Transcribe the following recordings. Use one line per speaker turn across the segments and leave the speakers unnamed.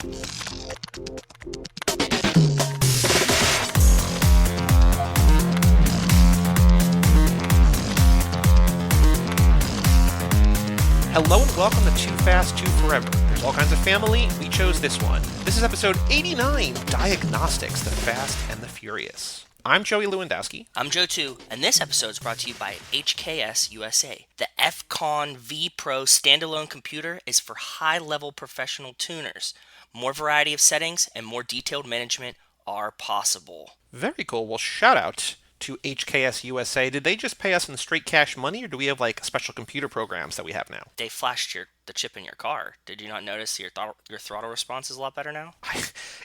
Hello and welcome to Too Fast, Too Forever. There's all kinds of family. We chose this one. This is episode 89, Diagnostics, the Fast and the Furious. I'm Joey Lewandowski.
I'm Joe too, and this episode is brought to you by HKS USA. The FCON V Pro standalone computer is for high-level professional tuners. More variety of settings and more detailed management are possible.
Very cool. Well, shout out to HKS USA. Did they just pay us in straight cash money, or do we have like special computer programs that we have now?
They flashed the chip in your car. Did you not notice your throttle response is a lot better now?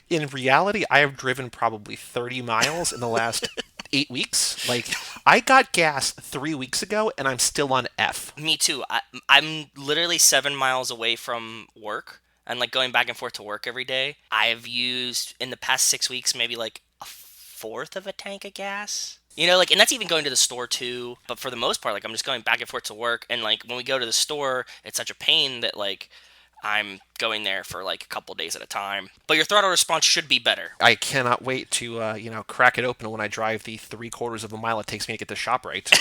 In reality, I have driven probably 30 miles in the last 8 weeks. Like, I got gas 3 weeks ago, and I'm still on F.
Me too. I'm literally 7 miles away from work, and like going back and forth to work every day. I've used, in the past 6 weeks, maybe like a fourth of a tank of gas. You know, like, and that's even going to the store too. But for the most part, like, I'm just going back and forth to work. And like, when we go to the store, it's such a pain that like, I'm going there for like a couple days at a time. But your throttle response should be better.
I cannot wait to, crack it open when I drive the 3/4 of a mile it takes me to get to ShopRite.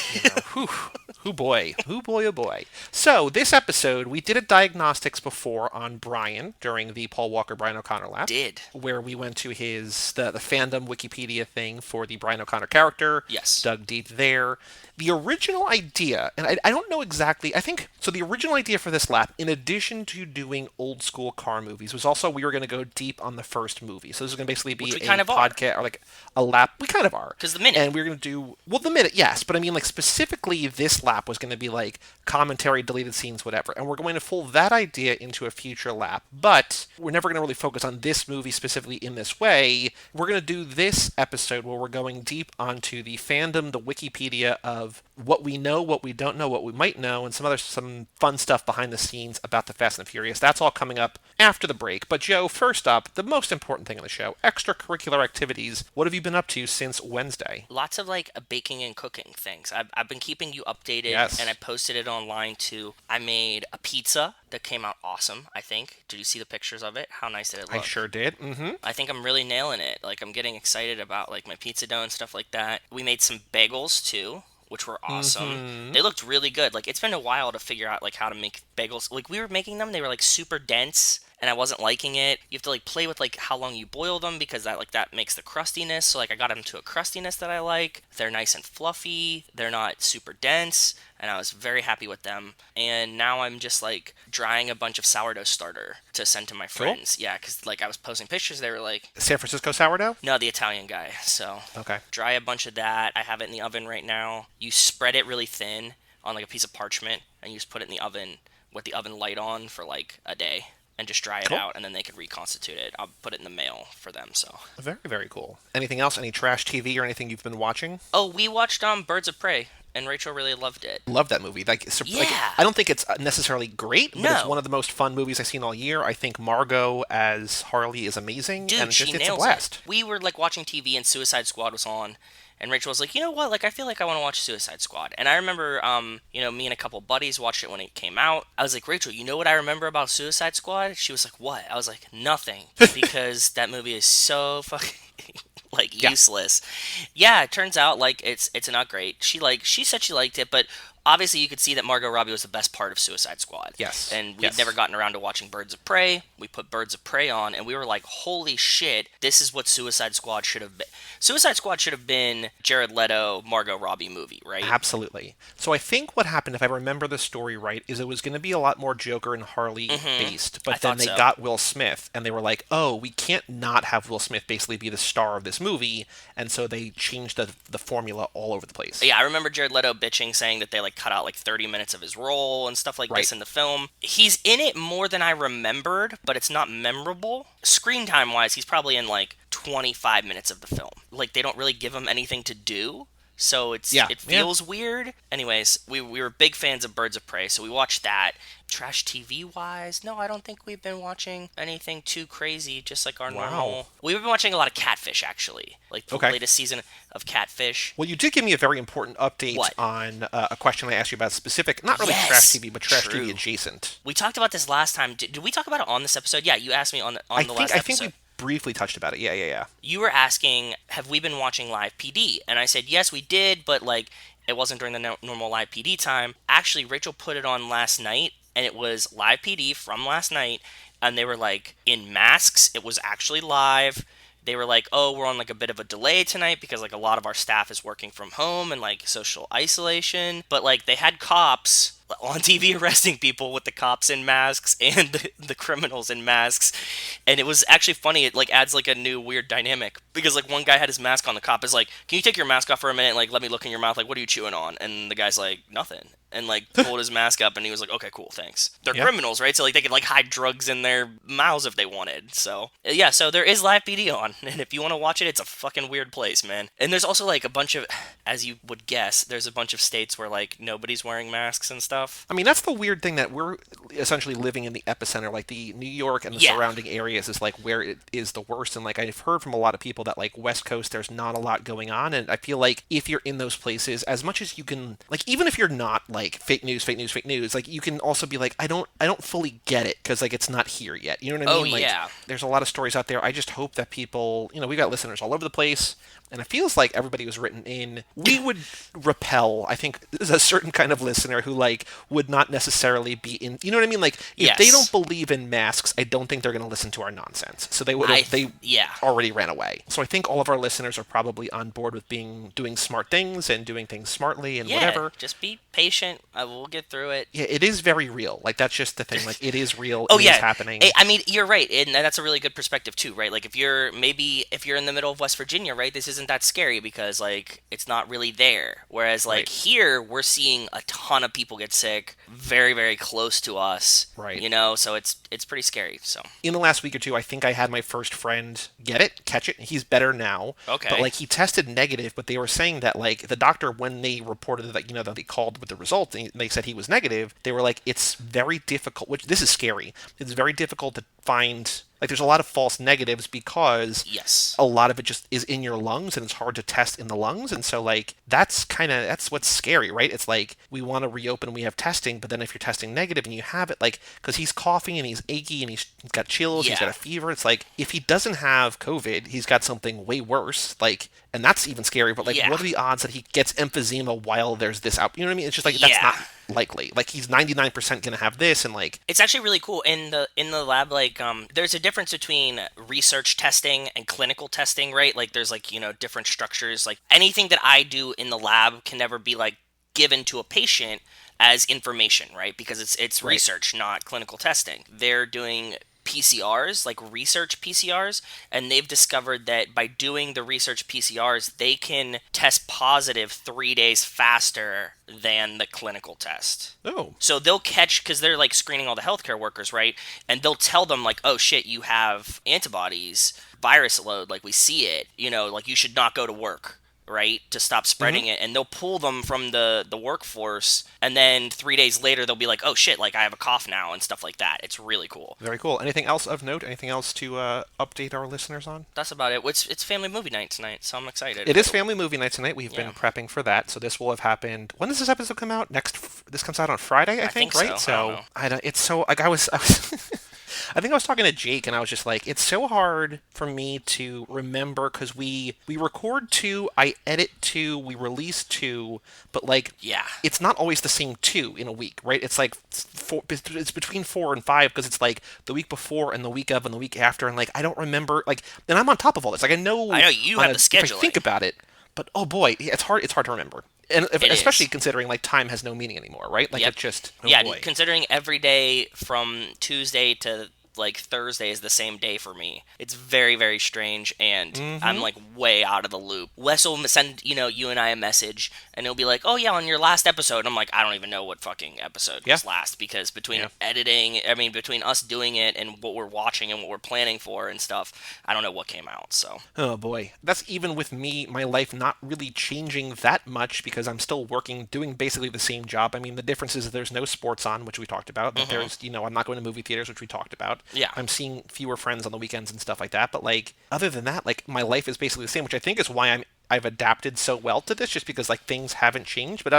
Whew, boy, oh boy. So, this episode, we did a diagnostics before on Brian during the Paul Walker Brian O'Connor lap. Where we went to the Fandom Wikipedia thing for the Brian O'Connor character.
Yes.
Dug deep there. The original idea, and I don't know exactly, so the original idea for this lap, in addition to doing old school car movies, was also we were going to go deep on the first movie. So this is going to basically be a podcast, or like a lap. We kind of are.
Because the minute.
And we were going to do, well, the minute, yes, but I mean, like, specifically this lap was going to be like commentary, deleted scenes, whatever. And we're going to fold that idea into a future lap. But we're never going to really focus on this movie specifically in this way. We're going to do this episode where we're going deep onto the fandom, the Wikipedia of what we know, what we don't know, what we might know, and some fun stuff behind the scenes about the Fast and the Furious. That's all coming up after the break. But Joe, first up, the most important thing on the show, extracurricular activities. What have you been up to since Wednesday?
Lots of like baking and cooking things. I've been keeping you updated,
yes.
And I posted it online too. I made a pizza that came out awesome, I think. Did you see the pictures of it? How nice did it look?
I sure did. Mm-hmm.
I think I'm really nailing it. Like, I'm getting excited about like my pizza dough and stuff like that. We made some bagels too, which were awesome. Mm-hmm. They looked really good. Like, it's been a while to figure out like how to make bagels. Like, we were making them, they were like super dense, and I wasn't liking it. You have to like play with like how long you boil them, because that makes the crustiness. So like, I got them to a crustiness that I like. They're nice and fluffy. They're not super dense, and I was very happy with them. And now I'm just like drying a bunch of sourdough starter to send to my friends. Cool. Yeah, because like I was posting pictures, they were like,
San Francisco sourdough?
No, the Italian guy. So
okay,
dry a bunch of that. I have it in the oven right now. You spread it really thin on like a piece of parchment, and you just put it in the oven with the oven light on for like a day, and just dry it out, and then they could reconstitute it. I'll put it in the mail for them. So
very, very cool. Anything else? Any trash TV or anything you've been watching?
Oh, we watched Birds of Prey, and Rachel really loved it.
Love that movie. Like, I don't think it's necessarily great, but it's one of the most fun movies I've seen all year. I think Margot as Harley is amazing.
Dude,
and
she
it's
nails
a blast.
It. We were like watching TV, and Suicide Squad was on. And Rachel was like, you know what, like, I feel like I want to watch Suicide Squad. And I remember, me and a couple buddies watched it when it came out. I was like, Rachel, you know what I remember about Suicide Squad? She was like, what? I was like, nothing. Because that movie is so fucking, like, useless. Yeah, it turns out, like, it's not great. She said she liked it, but obviously you could see that Margot Robbie was the best part of Suicide Squad.
Yes.
And we'd never gotten around to watching Birds of Prey. We put Birds of Prey on, and we were like, holy shit, this is what Suicide Squad should have been. Suicide Squad should have been Jared Leto, Margot Robbie movie, right?
Absolutely. So I think what happened, if I remember the story right, is it was going to be a lot more Joker and Harley based, but then they got Will Smith, and they were like, oh, we can't not have Will Smith basically be the star of this movie, and so they changed the formula all over the place.
Yeah, I remember Jared Leto bitching, saying that they like cut out like 30 minutes of his role and stuff like this in the film. He's in it more than I remembered, but it's not memorable. Screen time wise, he's probably in like 25 minutes of the film. Like, they don't really give him anything to do. so
Yeah,
it
yeah.
feels weird. Anyways, we were big fans of Birds of Prey, so we watched that. Trash TV wise, no, I don't think we've been watching anything too crazy. Just like our
Wow.
normal. We've been watching a lot of Catfish, actually, like the
Okay.
latest season of Catfish.
Well, you did give me a very important update
What?
on a question I asked you about specific, not really trash
Yes,
TV, but trash TV
true.
adjacent.
We talked about this last time. Did we talk about it on this episode? Yeah, you asked me on the last
I think we
episode.
briefly touched about it. Yeah, yeah, yeah.
You were asking, have we been watching live PD? And I said, yes, we did, but like it wasn't during the normal live PD time. Actually, Rachel put it on last night, and it was live PD from last night, and they were like in masks. It was actually live. They were like, oh, we're on like a bit of a delay tonight because like a lot of our staff is working from home and like social isolation. But like they had cops on TV arresting people with the cops in masks and the criminals in masks. And it was actually funny. It like adds like a new weird dynamic because like one guy had his mask on. The cop is like, can you take your mask off for a minute? Like, let me look in your mouth. Like, what are you chewing on? And the guy's like, nothing. And like pulled his mask up and he was like, okay, cool, thanks. They're
Yeah.
criminals, right? So like they could like hide drugs in their mouths if they wanted. So yeah, so there is live PD on. And if you want to watch it, it's a fucking weird place, man. And there's also like a bunch of, as you would guess, there's a bunch of states where like nobody's wearing masks and stuff.
I mean, that's the weird thing that we're essentially living in the epicenter. Like the New York and the
Yeah.
surrounding areas is like where it is the worst. And like I've heard from a lot of people that like West Coast, there's not a lot going on. And I feel like if you're in those places, as much as you can, like even if you're not like fake news, fake news, fake news, like you can also be like, I don't fully get it because like it's not here yet. You know what I
Oh
mean? Like
yeah.
there's a lot of stories out there. I just hope that people, we got listeners all over the place. And it feels like everybody was written in. We would repel, I think, there's a certain kind of listener who like would not necessarily be in. You know what I mean? Like if they don't
Yes.
believe in masks, I don't think they're going to listen to our nonsense. So they would have. They
Yeah.
already ran away. So I think all of our listeners are probably on board with doing smart things and doing things smartly and
Yeah.
whatever.
Just be patient. I will get through it.
Yeah, it is very real. Like that's just the thing. Like it is real.
Oh
It is
yeah,
happening.
I mean you're right, and that's a really good perspective too, right? Like if you're in the middle of West Virginia, right, this isn't that scary because like it's not really there. Whereas like
Right.
here, we're seeing a ton of people get sick, very very close to us,
Right.
So it's pretty scary. So
In the last week or two, I think I had my first friend catch it. He's better now.
Okay.
But like he tested negative, but they were saying that like the doctor, when they reported that, that they called with the results and they said he was negative, they were like, it's very difficult, which this is scary. It's very difficult to find, like there's a lot of false negatives because
yes,
a lot of it just is in your lungs and it's hard to test in the lungs. And so like that's what's scary, right? It's like we want to reopen, we have testing, but then if you're testing negative and you have it, like because he's coughing and he's achy and he's got chills, he's got
yeah,
a fever, it's like if he doesn't have COVID, he's got something way worse, like, and that's even scary. But like
yeah,
what are the odds that he gets emphysema while there's this out, you know what I mean? It's just like that's
yeah.
not likely. Like he's 99% gonna have this, and like
It's actually really cool in the lab. Like, there's a difference between research testing and clinical testing, right? Like, there's like different structures. Like anything that I do in the lab can never be like given to a patient as information, right? Because it's
right.
research, not clinical testing. They're doing PCRs, like research PCRs, and they've discovered that by doing the research PCRs, they can test positive 3 days faster than the clinical test.
Oh,
So they'll catch, because they're like screening all the healthcare workers, right? And they'll tell them, like, oh shit, you have antibodies, virus load, like we see it, like you should not go to work, right? To stop spreading it. And they'll pull them from the workforce. And then 3 days later, they'll be like, oh shit, like I have a cough now and stuff like that. It's really cool.
very cool. Anything else of note? Anything else to update our listeners on?
That's about it. It's family movie night tonight, so I'm excited.
It is family movie night tonight. We've been
Yeah.
prepping for that, so this will have happened. When does this episode come out? This comes out on Friday, I think,
think
right?
so. I don't know.
I don't. It's so like I was I think I was talking to Jake, and I was just like, it's so hard for me to remember because we record two, I edit two, we release two, but like
Yeah.
it's not always the same two in a week, right? It's like it's between 4 and 5 because it's like the week before and the week of and the week after, and like I don't remember like. And I'm on top of all this. Like I know
You have the
if I think
scheduling.
about it, but oh boy, yeah, it's hard. It's hard to remember, and
It
especially
is.
considering like time has no meaning anymore, right? Like
Yep.
it just oh
Yeah,
boy.
considering every day from Tuesday to like Thursday is the same day for me. It's very, very strange, and I'm
Mm-hmm.
like way out of the loop. Wes will send, you and I a message, and he'll be like, "Oh yeah, on your last episode." And I'm like, I don't even know what fucking episode
Yeah.
was last, because between
Yeah.
editing, I mean, between us doing it and what we're watching and what we're planning for and stuff, I don't know what came out. So
Oh boy. That's even with me, my life not really changing that much because I'm still working, doing basically the same job. I mean, the difference is that there's no sports on, which we talked about. That there's, I'm not going to movie theaters, which we talked about.
yeah,
I'm seeing fewer friends on the weekends and stuff like that. But like, other than that, like my life is basically the same, which I think is why I've adapted so well to this, just because like things haven't changed. But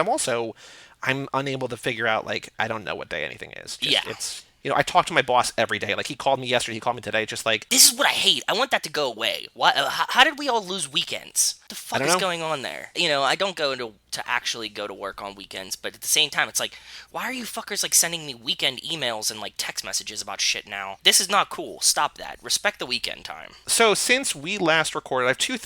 I'm unable to figure out like I don't know what day anything is. Just
yeah.
it's I talk to my boss every day. Like he called me yesterday, he called me today, just like
This is what I hate. I want that to go away. Why? How did we all lose weekends? What the
I
fuck
don't
is
know.
going on there? I don't go to actually go to work on weekends, but at the same time, it's like, why are you fuckers like sending me weekend emails and like text messages about shit now? This is not cool. Stop that. Respect the weekend time.
So since we last recorded, I have two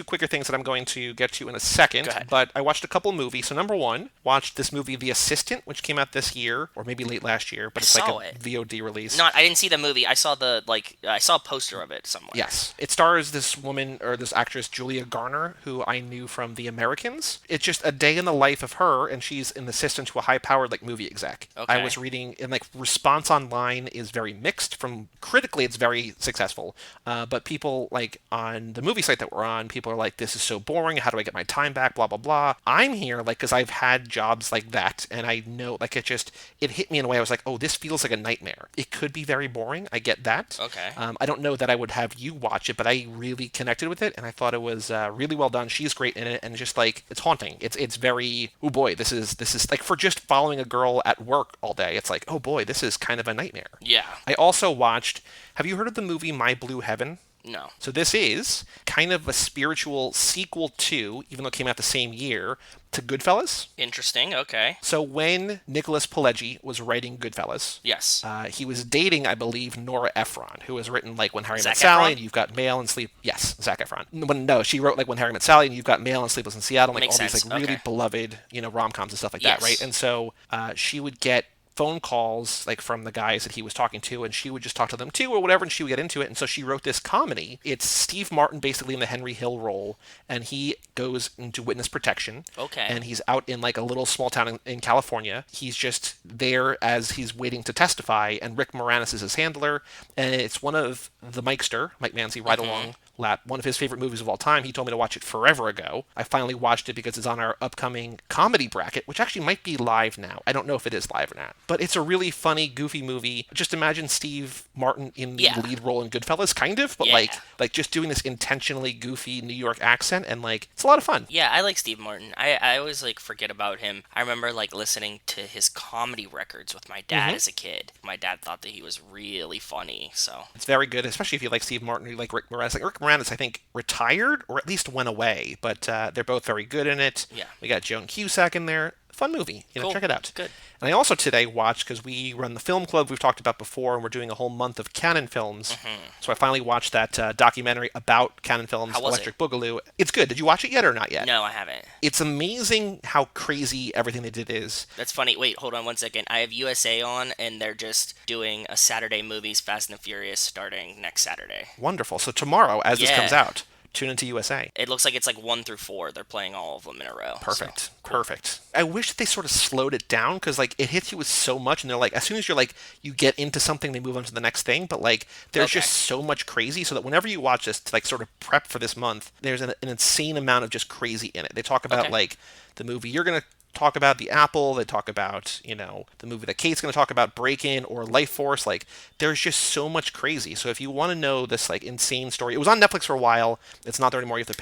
quicker things that I'm going to get to in a second.
Go ahead.
But I watched a couple movies. So number one, watched this movie, The Assistant, which came out this year or maybe late last year, but it's like
saw
a
it.
VOD release.
I didn't see the movie. I saw a poster of it somewhere.
Yes. It stars this woman, or this actress, Julia Garner, who I knew from The Americans. It's just a day in the life of her, and she's an assistant to a high-powered, like, movie exec.
Okay.
I was reading, and, like, response online is very mixed. From critically, it's very successful. But people, like, on the movie site that we're on, people are like, this is so boring. How do I get my time back? Blah, blah, blah. I'm here, like, because I've had jobs like that, and I know, like, it hit me in a way I was like, oh, this feels like a nightmare. It could be very boring. I get that.
Okay.
I don't know that I would have you watch it, but I really connected with it, and I thought it was really well done. She's great in it, and just like it's haunting. It's very oh boy, this is like for just following a girl at work all day. It's like oh boy, this is kind of a nightmare.
Yeah.
I also watched. Have you heard of the movie My Blue Heaven?
No.
So this is kind of a spiritual sequel to, even though it came out the same year, to Goodfellas.
Interesting. Okay.
So when Nicholas Pileggi was writing Goodfellas,
Yes.
he was dating, I believe, Nora Ephron, who has written like When Harry
Zac
Met Sally
Efron?
and You've Got Mail and Sleep. Yes, Zac Efron. No, she wrote like When Harry Met Sally and You've Got Mail and Sleepless in Seattle, like
Makes
all these
sense.
like really
Okay.
beloved, rom-coms and stuff like
Yes.
that, right? And so she would get phone calls like from the guys that he was talking to, and she would just talk to them too or whatever, and she would get into it. And so she wrote this comedy. It's Steve Martin basically in the Henry Hill role, and he goes into witness protection.
Okay.
And he's out in like a little small town in California. He's just there as he's waiting to testify, and Rick Moranis is his handler, and it's one of the Mike Manzi ride along lap, one of his favorite movies of all time. He told me to watch it forever ago. I finally watched it because it's on our upcoming comedy bracket, which actually might be live now. I don't know if it is live or not. But it's a really funny, goofy movie. Just imagine Steve Martin in the
Yeah.
lead role in Goodfellas, kind of, but
Yeah.
like just doing this intentionally goofy New York accent, and like it's a lot of fun.
Yeah, I like Steve Martin. I always like forget about him. I remember like listening to his comedy records with my dad as a kid. My dad thought that he was really funny. So
It's very good, especially if you like Steve Martin or you like Rick Moranis. Like Rick Moranis, I think retired or at least went away, but they're both very good in it.
Yeah.
We got Joan Cusack in there. Fun movie.
Cool.
Check it out.
Good.
And I also today watched, because we run the film club we've talked about before, and we're doing a whole month of Canon films. So I finally watched that documentary about Canon films,
How was
Electric Boogaloo. It's good. Did you watch it yet or not yet?
No, I haven't.
It's amazing how crazy everything they did is.
That's funny. Wait, hold on one second. I have USA on, and they're just doing a Saturday movies Fast and the Furious starting next Saturday.
Wonderful. So tomorrow, as this
Yeah.
comes out, tune into USA.
It looks like it's like 1 through 4. They're playing all of them in a row.
Perfect.
So,
Perfect. I wish they sort of slowed it down, because like it hits you with so much, and they're like, as soon as you're like you get into something, they move on to the next thing. But like there's
Okay.
just so much crazy, so that whenever you watch this to like sort of prep for this month, there's an insane amount of just crazy in it. They talk about
Okay.
like the movie you're gonna talk about, The Apple. They talk about, the movie that Kate's going to talk about, Break-In or Life Force. Like, there's just so much crazy. So if you want to know this like insane story, it was on Netflix for a while. It's not there anymore. You have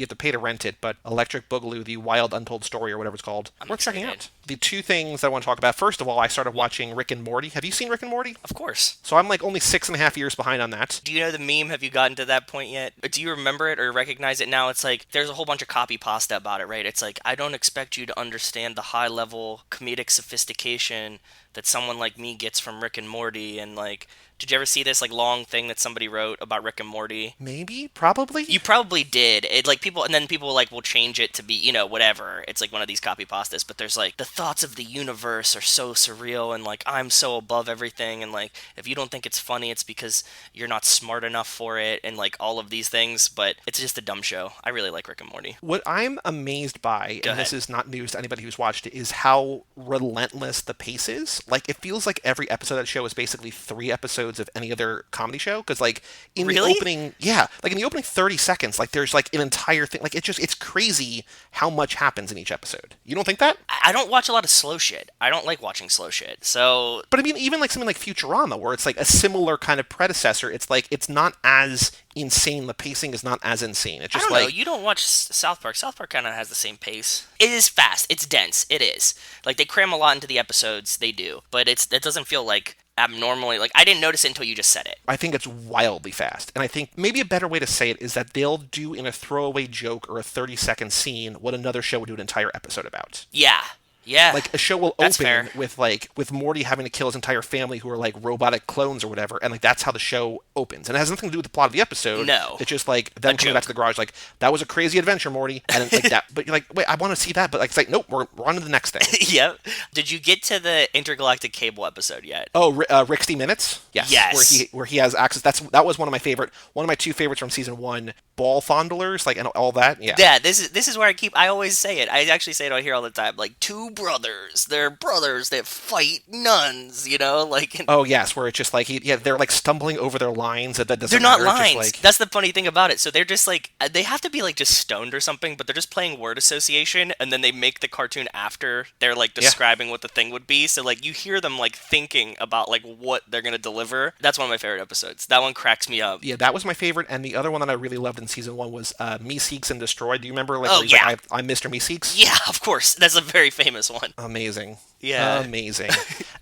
to pay to rent it. But Electric Boogaloo, the Wild Untold Story, or whatever it's called, worth checking out. The two things that I want to talk about. First of all, I started watching Rick and Morty. Have you seen Rick and Morty?
Of course.
So I'm like only 6.5 years behind on that.
Do you know the meme? Have you gotten to that point yet? Do you remember it or recognize it now? It's like there's a whole bunch of copy pasta about it, right? It's like, I don't expect you to understand the high level comedic sophistication that someone like me gets from Rick and Morty, and like Did you ever see this like long thing that somebody wrote about Rick and Morty?
Maybe, probably.
You probably did. It like people, and then people like will change it to be, whatever. It's like one of these copy pastas, but there's like the thoughts of the universe are so surreal, and like I'm so above everything, and like if you don't think it's funny, it's because you're not smart enough for it, and like all of these things. But it's just a dumb show. I really like Rick and Morty.
What I'm amazed by,
Go
and this
ahead.
is not news to anybody who's watched it, is how relentless the pace is. Like, it feels like every episode of that show is basically 3 episodes of any other comedy show. Because, like, in the
Really?
opening, yeah, like in the opening 30 seconds, like, there's like an entire thing. Like, it's crazy how much happens in each episode. You don't think that?
I don't watch a lot of slow shit. I don't like watching slow shit. So
But I mean, even like something like Futurama, where it's like a similar kind of predecessor, it's like it's not as insane. The pacing is not as insane. It's
I
just
don't know.
like,
You don't watch South Park. South Park kind of has the same pace. It is fast. It's dense. It is. Like they cram a lot into the episodes. They do, but it doesn't feel like abnormally. Like I didn't notice it until you just said it.
I think it's wildly fast. And I think maybe a better way to say it is that they'll do in a throwaway joke or a 30-second scene what another show would do an entire episode about.
Yeah. Yeah.
Like a show will
That's
open
fair.
with like with Morty having to kill his entire family who are like robotic clones or whatever, and like that's how the show opens. And it has nothing to do with the plot of the episode.
No.
It's just like them coming back
joke.
to the garage like that was a crazy adventure, Morty, and like that. But you're like, wait, I want to see that, but like it's like nope, we're on to the next thing.
Yep. Did you get to the intergalactic cable episode yet?
Oh, Rick Minutes, yes,
Yes.
where he has access. That was one of my two favorites from season one. Ball fondlers, like and all that. Yeah.
Yeah, this is where I always say it. I actually say it on here all the time. Like two brothers, they're brothers that fight nuns. Like
Oh yes, where it's just like they're like stumbling over their lines. That
they're
doesn't
not
matter. It's just
lines.
like
That's the funny thing about it. So they're just like they have to be like just stoned or something, but they're just playing word association, and then they make the cartoon after they're like
yeah.
describing what the thing would be. So like you hear them like thinking about like what they're gonna deliver. That's one of my favorite episodes. That one cracks me up.
Yeah, that was my favorite, and the other one that I really loved in season one was Me Seeks and Destroy. Do you remember like
Oh
where he's
yeah,
like I'm Mr. Me Seeks?
yeah, of course. That's a very famous one.
Amazing.
Yeah.
Amazing.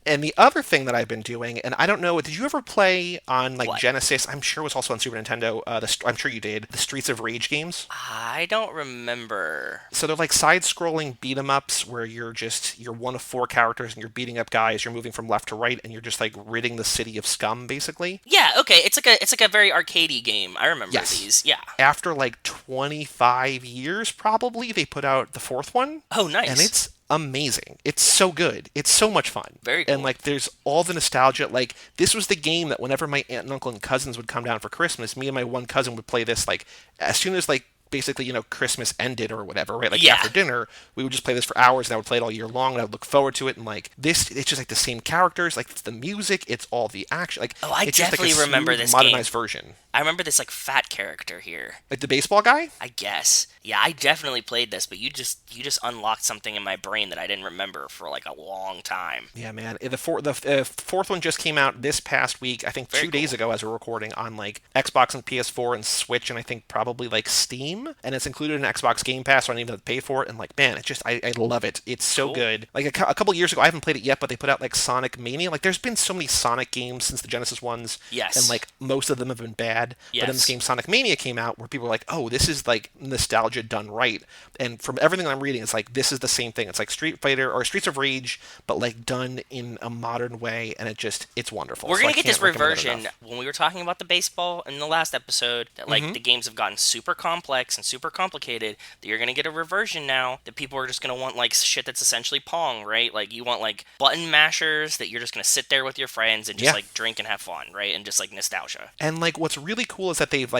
And the other thing that I've been doing, and I don't know, did you ever play on like
What?
Genesis? I'm sure it was also on Super Nintendo. I'm sure you did. The Streets of Rage games.
I don't remember.
So they're like side-scrolling beat 'em ups where you're one of 4 characters and you're beating up guys. You're moving from left to right and you're just like ridding the city of scum, basically.
Yeah, okay. It's like a very arcadey game. I remember
Yes.
these. Yeah.
After like 25 years, probably they put out the fourth one,
Oh, nice.
and it's amazing. It's so good. It's so much fun.
Very
And
cool.
like there's all the nostalgia. Like this was the game that whenever my aunt and uncle and cousins would come down for Christmas, me and my one cousin would play this like as soon as like basically, Christmas ended or whatever, right? Like
Yeah.
after dinner, we would just play this for hours and I would play it all year long and I would look forward to it and like this it's just like the same characters, like it's the music, it's all the action. Like
Oh, I
it's just like a
definitely remember
smooth,
this
modernized
game.
version.
I remember this like fat character here.
Like the baseball guy?
I guess. Yeah, I definitely played this, but you just unlocked something in my brain that I didn't remember for like a long time.
Yeah, man. The fourth one just came out this past week. I think
Very
2 days
cool.
ago, as we're recording, on like Xbox and PS4 and Switch, and I think probably like Steam. And it's included in Xbox Game Pass, so I don't even have to pay for it. And like, man, I love it. It's so
Cool.
good. Like a couple years ago, I haven't played it yet, but they put out like Sonic Mania. Like, there's been so many Sonic games since the Genesis ones,
Yes.
and like most of them have been bad. But then this
Yes.
game Sonic Mania came out, where people were like, oh, this is like nostalgia done right. And from everything I'm reading, it's like this is the same thing. It's like Street Fighter or Streets of Rage, but like done in a modern way, and it's wonderful.
We're
So
gonna
I
get
can't
this
recommend it
reversion
enough.
when we were talking about the baseball in the last episode. That like the games have gotten super complex and super complicated. That you're gonna get a reversion now. That people are just gonna want like shit that's essentially Pong, right? Like you want like button mashers that you're just gonna sit there with your friends and just
Yeah.
like drink and have fun, right? And just like nostalgia.
And like what's really cool is that they've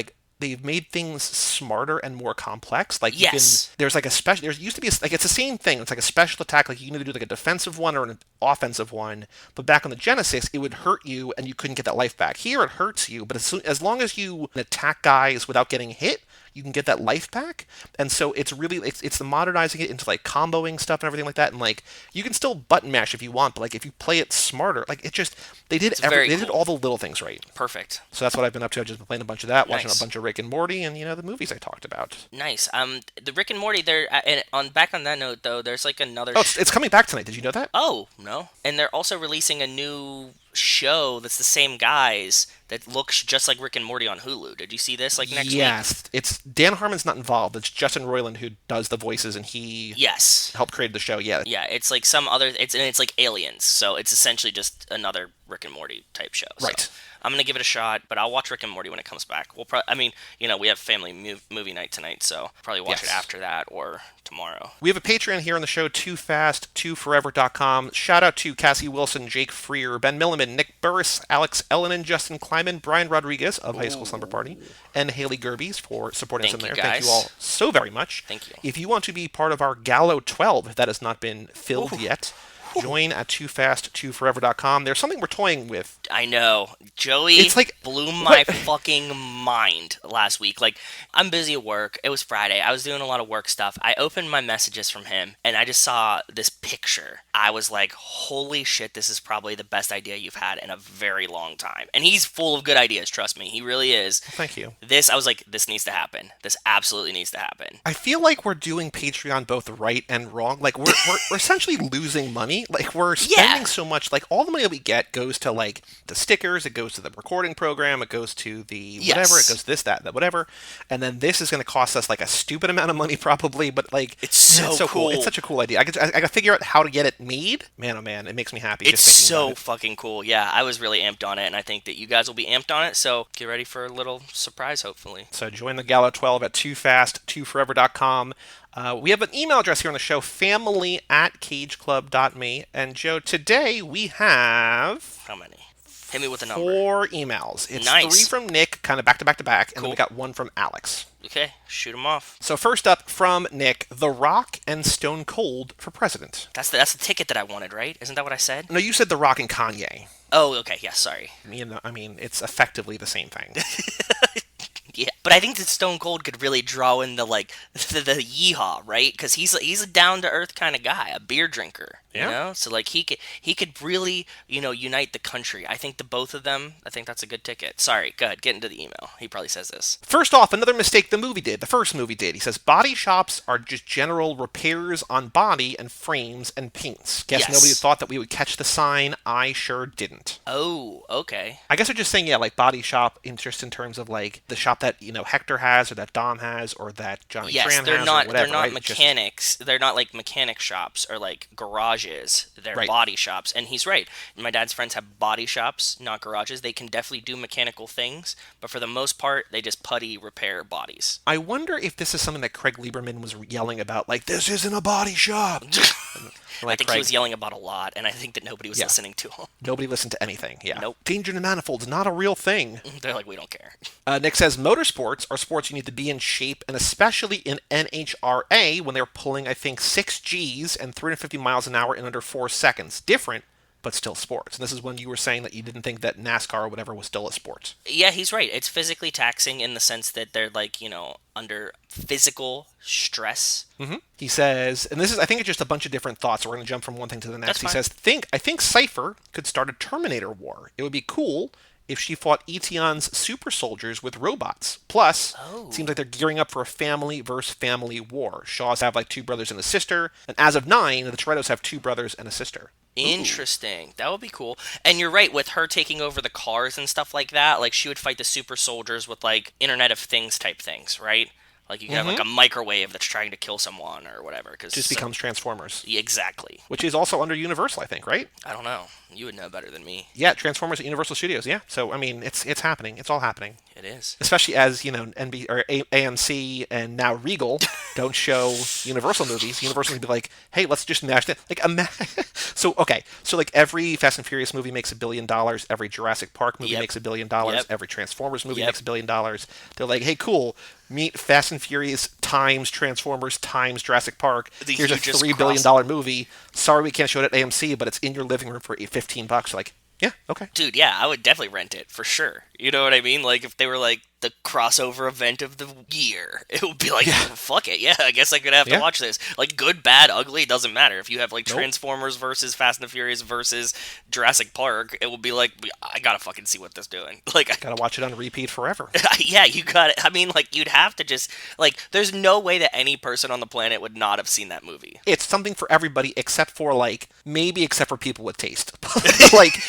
made things smarter and more complex. Like
Yes.
there's like a special. There used to be like it's the same thing. It's like a special attack. Like you can either do like a defensive one or an offensive one. But back on the Genesis, it would hurt you and you couldn't get that life back. Here it hurts you, but as long as you attack guys without getting hit, you can get that life back. And so it's the modernizing it into like comboing stuff and everything like that. And like you can still button mash if you want, but like if you play it smarter, like it just they did
very
they did
cool.
all the little things right.
Perfect.
So that's what I've been up to. I've just been playing a bunch of that, watching
Nice.
a bunch of Rick and Morty, and the movies I talked about.
Nice. The Rick and Morty. There. And on back on that note, though, there's like another.
Oh, it's coming back tonight. Did you know that?
Oh no! And they're also releasing a new show that's the same guys that looks just like Rick and Morty on Hulu. Did you see this? Like next week?
Yes, it's Dan Harmon's not involved. It's Justin Roiland who does the voices, and he
Yes.
helped create the show. Yeah,
Yeah. It's like some other. It's like aliens. So it's essentially just another Rick and Morty type show.
Right.
So I'm gonna give it a shot, but I'll watch Rick and Morty when it comes back. I mean, we have family movie night tonight, so probably watch it after that or tomorrow.
We have a Patreon here on the show, toofast2forever.com. Shout out to Cassie Wilson, Jake Freer, Ben Milliman, Nick Burris, Alex Ellenin, Justin Kleiman, Brian Rodriguez of High School Slumber Party, and Haley Gerbies for supporting us in there.
Guys.
Thank you all so very much.
Thank you.
If you want to be part of our Gallo 12, if that has not been filled yet, join at toofast2forever.com. There's something we're toying with.
I know. Joey blew my fucking mind last week. Like, I'm busy at work. It was Friday. I was doing a lot of work stuff. I opened my messages from him, and I just saw this picture. I was like, holy shit, this is probably the best idea you've had in a very long time. And he's full of good ideas, trust me. He really is.
Thank you.
I was like, this needs to happen. This absolutely needs to happen.
I feel like we're doing Patreon both right and wrong. Like, we're essentially losing money. Like, we're spending so much. Like, all the money that we get goes to, like, the stickers, it goes to the recording program, it goes to the whatever, it goes to this, that, whatever. And then this is going to cost us, like, a stupid amount of money, probably, but, like,
it's so cool.
It's such a cool idea. I got to figure out how to get it made. Man, oh man, it makes me happy.
It's so fucking cool. Yeah, I was really amped on it, and I think that you guys will be amped on it, so get ready for a little surprise, hopefully.
So join the Gallo 12 at toofast2forever.com. We have an email address here on the show, family@cageclub.me. And Joe, today we have...
How many? Hit me with a number.
4 emails. It's
nice.
3 from Nick, kind of back to back to back, and then we got 1 from Alex.
Okay, shoot them off.
So first up from Nick, The Rock and Stone Cold for president.
That's the ticket that I wanted, right? Isn't that what I said?
No, you said The Rock and Kanye.
Oh, okay, yeah, sorry.
I mean, it's effectively the same thing.
Yeah, but I think that Stone Cold could really draw in the the yeehaw, right? Because he's a down to earth kind of guy, a beer drinker.
Yeah.
You know, so like he could really unite the country. I think the both of them. I think that's a good ticket. Sorry, go ahead, get into the email. He probably says this.
First off, another mistake the first movie did. He says body shops are just general repairs on body and frames and paints. Guess nobody thought that we would catch the sign. I sure didn't.
Oh, okay.
I guess they're just saying like body shop, just in terms of like the shop that Hector has or that Dom has or that Johnny Tran has or whatever.
They're not
right?
mechanics. They're not like mechanic shops or like garages. They're body shops. And he's right. My dad's friends have body shops, not garages. They can definitely do mechanical things, but for the most part, they just putty repair bodies.
I wonder if this is something that Craig Lieberman was yelling about, like, this isn't a body shop.
I think he was yelling about a lot, and I think that nobody was listening to him.
Nobody listened to anything,
Nope.
Danger to manifolds, not a real thing.
They're like, we don't care.
Nick says, motorsports are sports you need to be in shape, and especially in NHRA, when they're pulling, I think, 6 Gs and 350 miles an hour in under 4 seconds. Different, but still sports. And this is when you were saying that you didn't think that NASCAR or whatever was still a sport.
Yeah, he's right. It's physically taxing in the sense that they're like, under physical stress.
Mm-hmm. He says, and this is, I think it's just a bunch of different thoughts. So we're going to jump from one thing to the next.
That's
He says, I think Cypher could start a Terminator war. It would be cool if she fought Etion's super soldiers with robots. Plus, it seems like they're gearing up for a family versus family war. Shaws have like 2 brothers and a sister, and as of 9, the Torettos have 2 brothers and a sister.
Interesting. Ooh. That would be cool. And you're right, with her taking over the cars and stuff like that, like she would fight the super soldiers with like Internet of Things type things, right? Like you can have like a microwave that's trying to kill someone or whatever.
Just becomes Transformers.
Exactly.
Which is also under Universal, I think, right?
I don't know. You would know better than me.
Yeah, Transformers at Universal Studios, yeah. So, I mean, it's happening. It's all happening.
It is.
Especially as, AMC and now Regal don't show Universal movies. Universal would be like, hey, let's just mash that. Like, So like every Fast and Furious movie makes $1 billion. Every Jurassic Park movie makes $1 billion. Every Transformers movie makes $1 billion. They're like, hey, cool. Meet Fast and Furious times Transformers times Jurassic Park. Here's a $3 billion movie. Sorry we can't show it at AMC, but it's in your living room for $15. Like, yeah, okay.
Dude, yeah, I would definitely rent it for sure. You know what I mean? Like if they were like the crossover event of the year, it would be like, fuck it, yeah, I guess I could have to watch this. Like good, bad, ugly, it doesn't matter. If you have like Transformers versus Fast and the Furious versus Jurassic Park, it would be like, I gotta fucking see what they're doing. Like I
gotta watch it on repeat forever.
Yeah, you got it. I mean, like you'd have to just like, there's no way that any person on the planet would not have seen that movie.
It's something for everybody except for maybe except for people with taste. Like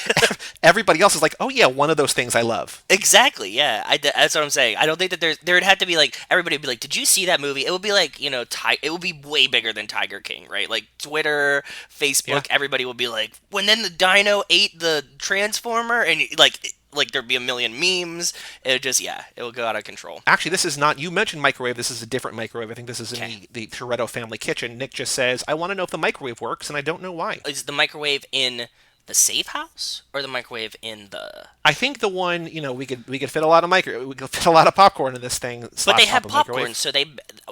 everybody else is like, oh yeah, one of those things I love.
Exactly. Yeah, that's what I'm saying. I don't think that there'd have to be like everybody would be like, "Did you see that movie?" It would be like it would be way bigger than Tiger King, right? Like Twitter,
Yeah.
Facebook, everybody would be like, "When then the dino ate the transformer," and like there'd be a million memes. It would just it would go out of control.
Actually, this is not. You mentioned microwave. This is a different microwave. I think this is in
Okay,
the Toretto family kitchen. Nick just says, "I want to know if the microwave works, and I don't know why."
is the microwave in the safe house or the microwave in the?
I think the one, we could fit a lot of we could fit a lot of popcorn in this thing
But they
slash
have
pop a
popcorn,
microwave.
so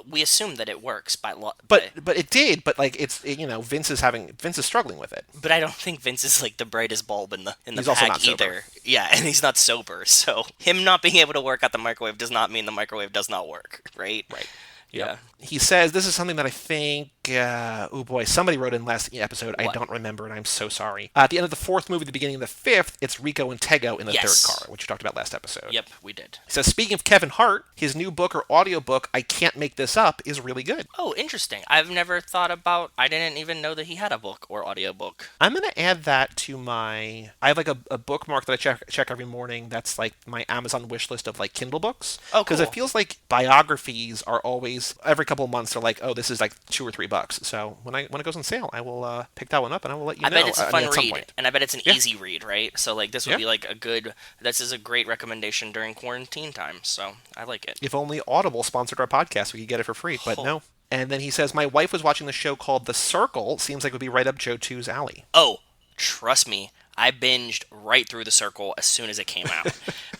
we assume that it works by law.
But it did. But like Vince is struggling with it.
But I don't think Vince is like the brightest bulb in the
He's also not
pack
sober.
either. Yeah, and he's not sober, so him not being able to work out the microwave does not mean the microwave does not work, right?
Right. Yep.
Yeah.
He says this is something that I think. Oh boy, somebody wrote in last episode. I
What?
don't remember, and I'm so sorry. At the end of the fourth movie, the beginning of the fifth, it's Rico and Tego in the third
Yes.
car, which we talked about last episode.
Yep, we did.
He says, speaking of Kevin Hart, his new book or audiobook, I Can't Make This Up, is really good.
Oh, interesting. I've never thought about. I didn't even know that he had a book or audiobook.
I'm going to add that to my. I have like a bookmark that I check every morning. That's like my Amazon wish list of like Kindle books.
Oh,
Because
cool.
it feels like biographies are always, every couple of months, they're like, oh, this is like $2 or $3. So when it goes on sale, I will pick that one up and I will let you
I
know.
bet it's a
I
fun
mean, at some
read,
point.
and I bet it's an
Yeah.
easy read, right? So like this would
Yeah.
be like a good. This is a great recommendation during quarantine time. So I like it.
If only Audible sponsored our podcast, we could get it for free, but
Oh,
no. And then he says, my wife was watching the show called The Circle. Seems like it would be right up Joe 2's alley.
oh, trust me. I binged right through The Circle as soon as it came out.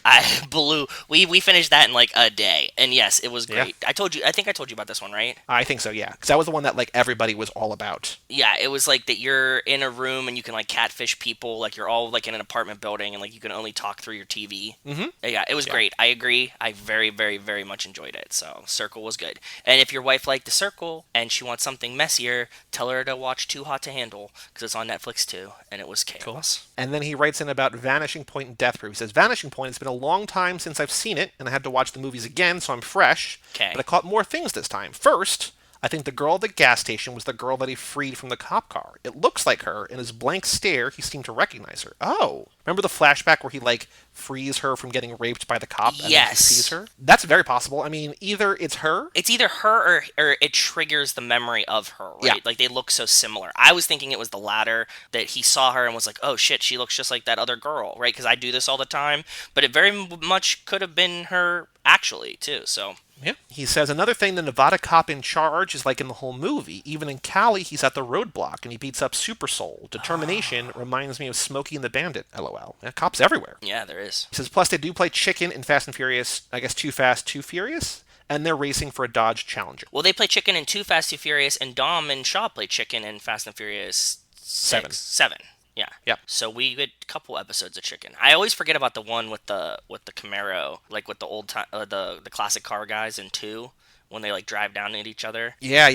I blew. We finished that in like a day, and yes, it was
Yeah.
great. I told you. I think I told you about this one, right?
I think so, yeah. Because that was the one that like everybody was all about.
Yeah, it was like that you're in a room and you can like catfish people, like you're all like in an apartment building and like you can only talk through your TV.
Mm-hmm.
Yeah, it was
Yeah.
great. I agree. I very, very, very much enjoyed it. So, Circle was good. And if your wife liked The Circle and she wants something messier, tell her to watch Too Hot to Handle because it's on Netflix too, and it was chaos.
And then he writes in about Vanishing Point and Death Proof. He says, Vanishing Point, it's been a long time since I've seen it, and I had to watch the movies again, so I'm fresh.
Okay.
But I caught more things this time. First, I think the girl at the gas station was the girl that he freed from the cop car. It looks like her. In his blank stare, he seemed to recognize her. Oh. Remember the flashback where he, like, frees her from getting raped by the cop and then he
Yes.
sees her? That's very possible. I mean, either it's her.
It's either her or it triggers the memory of her, right?
Yeah.
Like they look so similar. I was thinking it was the latter, that he saw her and was like, "Oh shit, she looks just like that other girl," right? Because I do this all the time. But it very much could have been her actually too. So
Yeah. He says another thing, the Nevada cop in charge is like in the whole movie. Even in Cali, he's at the roadblock and he beats up Super Soul. Determination reminds me of Smokey and the Bandit, lol. Yeah, cops everywhere.
yeah, there is.
He says, plus they do play chicken in Fast and Furious, I guess Too Fast, Too Furious, and they're racing for a Dodge Challenger.
Well, they play chicken in Too Fast, Too Furious, and Dom and Shaw play chicken in Fast and Furious
Seven.
7. Yeah.
Yep.
So we get a couple episodes of chicken. I always forget about the one with the Camaro, like with the old time, the classic car guys in 2 when they like drive down at each other.
Yeah.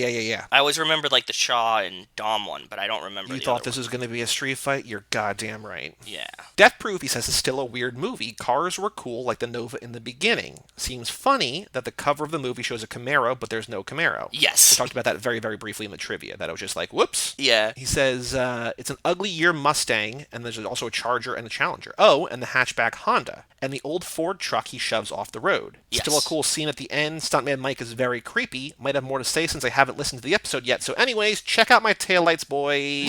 I always remember like the Shaw and Dom one, but I don't remember
You
the
thought
other
this was going to be a street fight? You're goddamn right.
one. Yeah.
Death Proof, he says, is still a weird movie. Cars were cool like the Nova in the beginning. Seems funny that the cover of the movie shows a Camaro, but there's no Camaro. We
Yes.
talked about that very, very briefly in the trivia, that it was just like, whoops.
Yeah.
He says it's an ugly year Mustang, and there's also a Charger and a Challenger. Oh, and the hatchback Honda. And the old Ford truck he shoves off the road.
Yes.
Still a cool scene at the end. Stuntman Mike is very creepy. Might have more to say since I haven't listened to the episode yet. So anyways, check out my taillights, boy,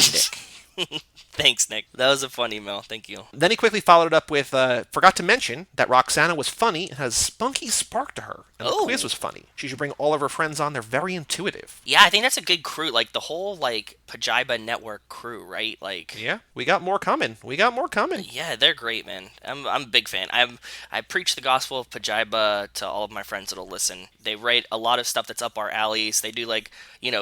Nick.
Thanks, Nick. That was a fun email. Thank you.
Then he quickly followed it up with, forgot to mention that Roxana was funny and has a spunky spark to her. And the
Oh.
quiz was funny. She should bring all of her friends on. They're very intuitive.
Yeah, I think that's a good crew. Like the whole like Pajiba Network crew, right? Like
Yeah, we got more coming.
yeah, they're great, man. I'm a big fan. I preach the gospel of Pajiba to all of my friends that'll listen. They write a lot of stuff that's up our alleys. They do like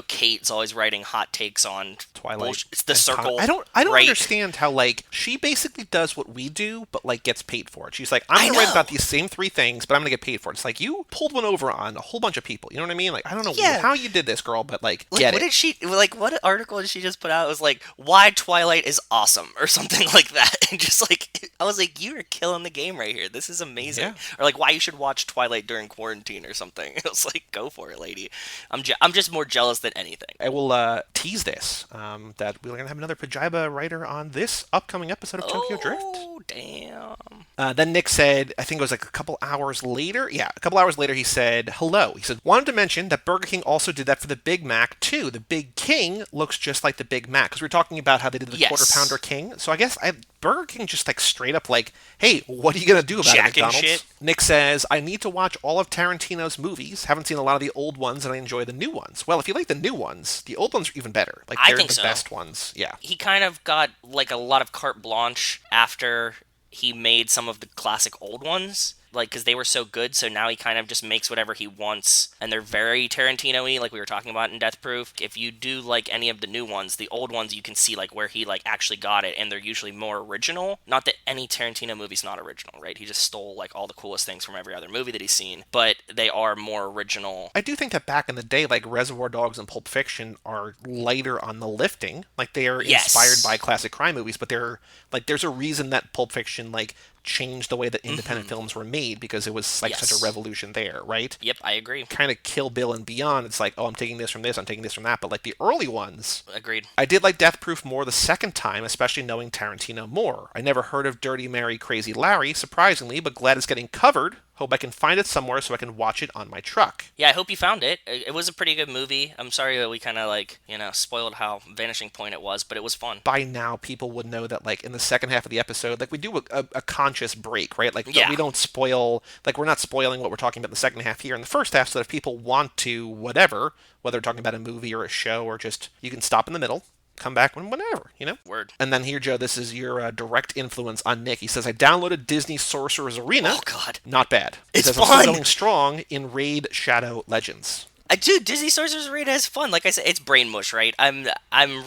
Kate's always writing hot takes on
Twilight.
It's the
and
Circle.
I don't
right?
understand how like she basically does what we do, but like gets paid for it. She's like, I'm
I
gonna write
know.
about these same 3 things, but I'm gonna get paid for it. It's like you pulled one over on a whole bunch of people. You know what I mean? Like I don't know
Yeah.
how you did this, girl, but like
Like,
get
what
it.
did she like? What article did she just put out? It was like, "Why Twilight is awesome" or something like that, and just like I was like, you are killing the game right here. This is amazing.
Yeah.
Or like, why you should watch Twilight during quarantine or something. It was like, go for it, lady. I'm just more jealous than anything.
I will tease this that we're going to have another Pajiba writer on this upcoming episode of Tokyo Drift.
Oh, damn.
Then Nick said, I think it was like a couple hours later. Yeah, a couple hours later, he said, hello. He said, wanted to mention that Burger King also did that for the Big Mac, too. The Big King looks just like the Big Mac. Because we were talking about how they did the
Yes.
Quarter Pounder King. So I guess Burger King just like straight up like, hey, what are you going to do about it,
Jacking
McDonald's?
shit.
Nick says, I need to watch all of Tarantino's movies. Haven't seen a lot of the old ones, and I enjoy the new ones. Well, if you like the new ones, the old ones are even better. Like,
I
they're
think
the
so.
best ones. Yeah.
He kind of got like a lot of carte blanche after he made some of the classic old ones, like because they were so good. So now he kind of just makes whatever he wants, and they're very Tarantino-y, like we were talking about in Death Proof. If you do like any of the new ones, the old ones you can see like where he like actually got it, and they're usually more original. Not that any Tarantino movie's not original, right? He just stole like all the coolest things from every other movie that he's seen, but they are more original.
I do think that back in the day, like Reservoir Dogs and Pulp Fiction are lighter on the lifting. Like they are
Yes.
inspired by classic crime movies, but they're like there's a reason that Pulp Fiction like changed the way that independent films were made because it was like such
Yes.
a revolution there, right?
Yep, I agree.
Kind of Kill Bill and Beyond, it's like, oh, I'm taking this from this, I'm taking this from that. But like the early ones,
Agreed.
I did like Death Proof more the second time, especially knowing Tarantino more. I never heard of Dirty Mary Crazy Larry, surprisingly, but glad it's getting covered. Hope I can find it somewhere so I can watch it on my truck.
Yeah, I hope you found it. It was a pretty good movie. I'm sorry that we kind of like, spoiled how Vanishing Point it was, but it was fun.
By now, people would know that, like, in the second half of the episode, like, we do a conscious break, right? Like,
Yeah.
we don't spoil, like, we're not spoiling what we're talking about in the second half here in the first half, so that if people want to, whatever, whether we're talking about a movie or a show or just, you can stop in the middle, come back whenever, you know?
Word.
And then here, Joe, this is your direct influence on Nick. He says, I downloaded Disney Sorcerer's Arena.
Oh, God.
Not bad. He
It's
says, I'm
fun!
still going strong in Raid Shadow Legends.
Dude, Disney Sorcerer's Arena is fun. Like I said, it's brain mush, right? I'm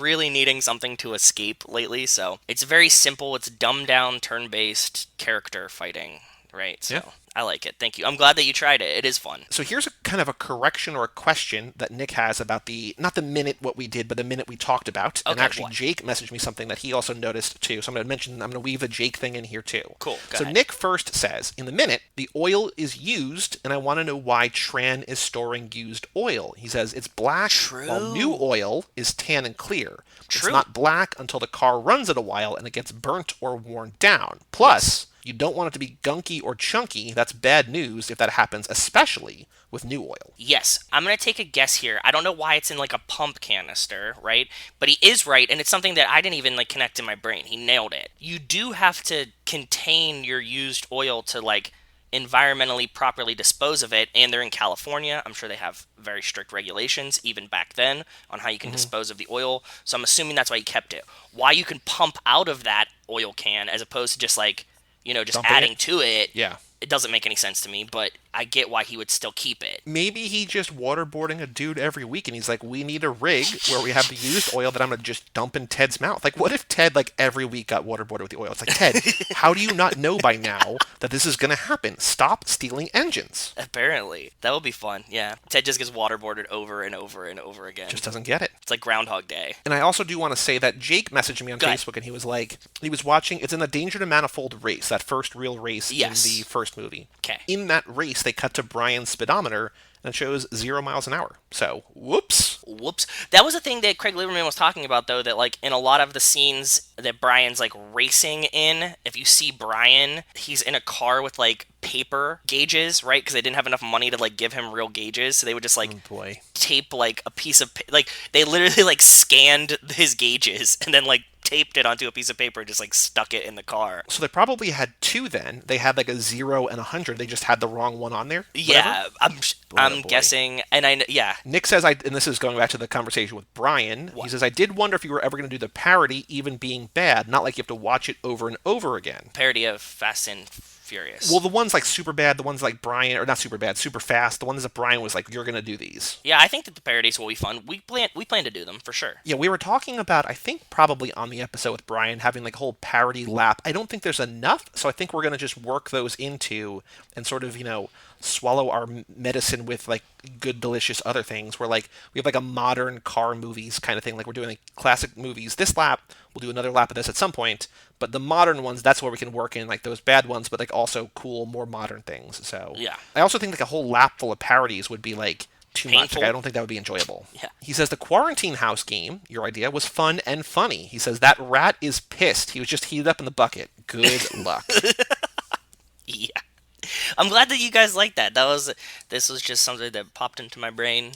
really needing something to escape lately, so it's very simple. It's dumbed down, turn-based character fighting, right? So
Yeah.
I like it. Thank you. I'm glad that you tried it. It is fun.
So here's a kind of a correction or a question that Nick has about not the minute what we did, but the minute we talked about. And
Okay,
actually,
what?
Jake messaged me something that he also noticed too. So I'm going to weave a Jake thing in here too.
Cool, go
So
ahead.
Nick first says, in the minute, the oil is used, and I want to know why Tran is storing used oil. He says it's black, while new oil is tan and clear.
True.
It's not black until the car runs it a while and it gets burnt or worn down. Plus, you don't want it to be gunky or chunky. That's bad news if that happens, especially with new oil.
Yes, I'm going to take a guess here. I don't know why it's in like a pump canister, right? But he is right, and it's something that I didn't even like connect in my brain. He nailed it. You do have to contain your used oil to like environmentally properly dispose of it, and they're in California. I'm sure they have very strict regulations even back then on how you can dispose of the oil. So I'm assuming that's why he kept it. Why you can pump out of that oil can as opposed to just like, just
Dumping
adding
it?
to it.
Yeah.
It doesn't make any sense to me, but I get why he would still keep it.
Maybe he just waterboarding a dude every week and he's like, we need a rig where we have the used oil that I'm going to just dump in Ted's mouth. Like, what if Ted, like, every week got waterboarded with the oil? It's like, Ted, how do you not know by now that this is going to happen? Stop stealing engines.
Apparently. That would be fun, yeah. Ted just gets waterboarded over and over and over again.
Just doesn't get it.
It's like Groundhog Day.
And I also do want to say that Jake messaged me on
Go ahead.
Facebook and he was like, he was watching, it's in the Danger to Manifold race, that first real race
Yes.
in the first movie.
Okay.
In that race, they cut to Brian's speedometer and it shows 0 miles an hour. So, whoops.
Whoops. That was a thing that Craig Lieberman was talking about, though, that, like, in a lot of the scenes that Brian's, like, racing in, if you see Brian, he's in a car with, like, paper gauges, right? Because they didn't have enough money to, like, give him real gauges, so they would just, like,
Oh boy.
tape, like, a piece of... Like, they literally, like, scanned his gauges and then, like, taped it onto a piece of paper and just, like, stuck it in the car.
So they probably had two then. They had like a 0 and 100. They just had the wrong one on there.
Yeah,
Whatever.
I'm
boy.
guessing, and yeah.
Nick says, and this is going back to the conversation with Brian.
What?
He says, I did wonder if you were ever going to do the parody, even being bad, not like you have to watch it over and over again.
Parody of Fast and Furious.
Well, the ones like super bad, the ones like Brian, or not super bad, super fast, the ones that Brian was like, you're going to do these.
Yeah, I think that the parodies will be fun. We plan to do them for sure.
Yeah, we were talking about, I think probably on the episode with Brian, having like a whole parody lap. I don't think there's enough, so I think we're going to just work those into and sort of, swallow our medicine with like good, delicious other things. Where like we have like a modern car movies kind of thing. Like we're doing like classic movies this lap. We'll do another lap of this at some point. But the modern ones, that's where we can work in like those bad ones, but like also cool, more modern things. So
Yeah.
I also think like a whole lap full of parodies would be like too much.
Painful.
Like, I don't think that would be enjoyable.
Yeah.
He says the Quarantine House game, your idea, was fun and funny. He says that rat is pissed. He was just heated up in the bucket. Good luck.
Yeah. I'm glad that you guys liked that. This was just something that popped into my brain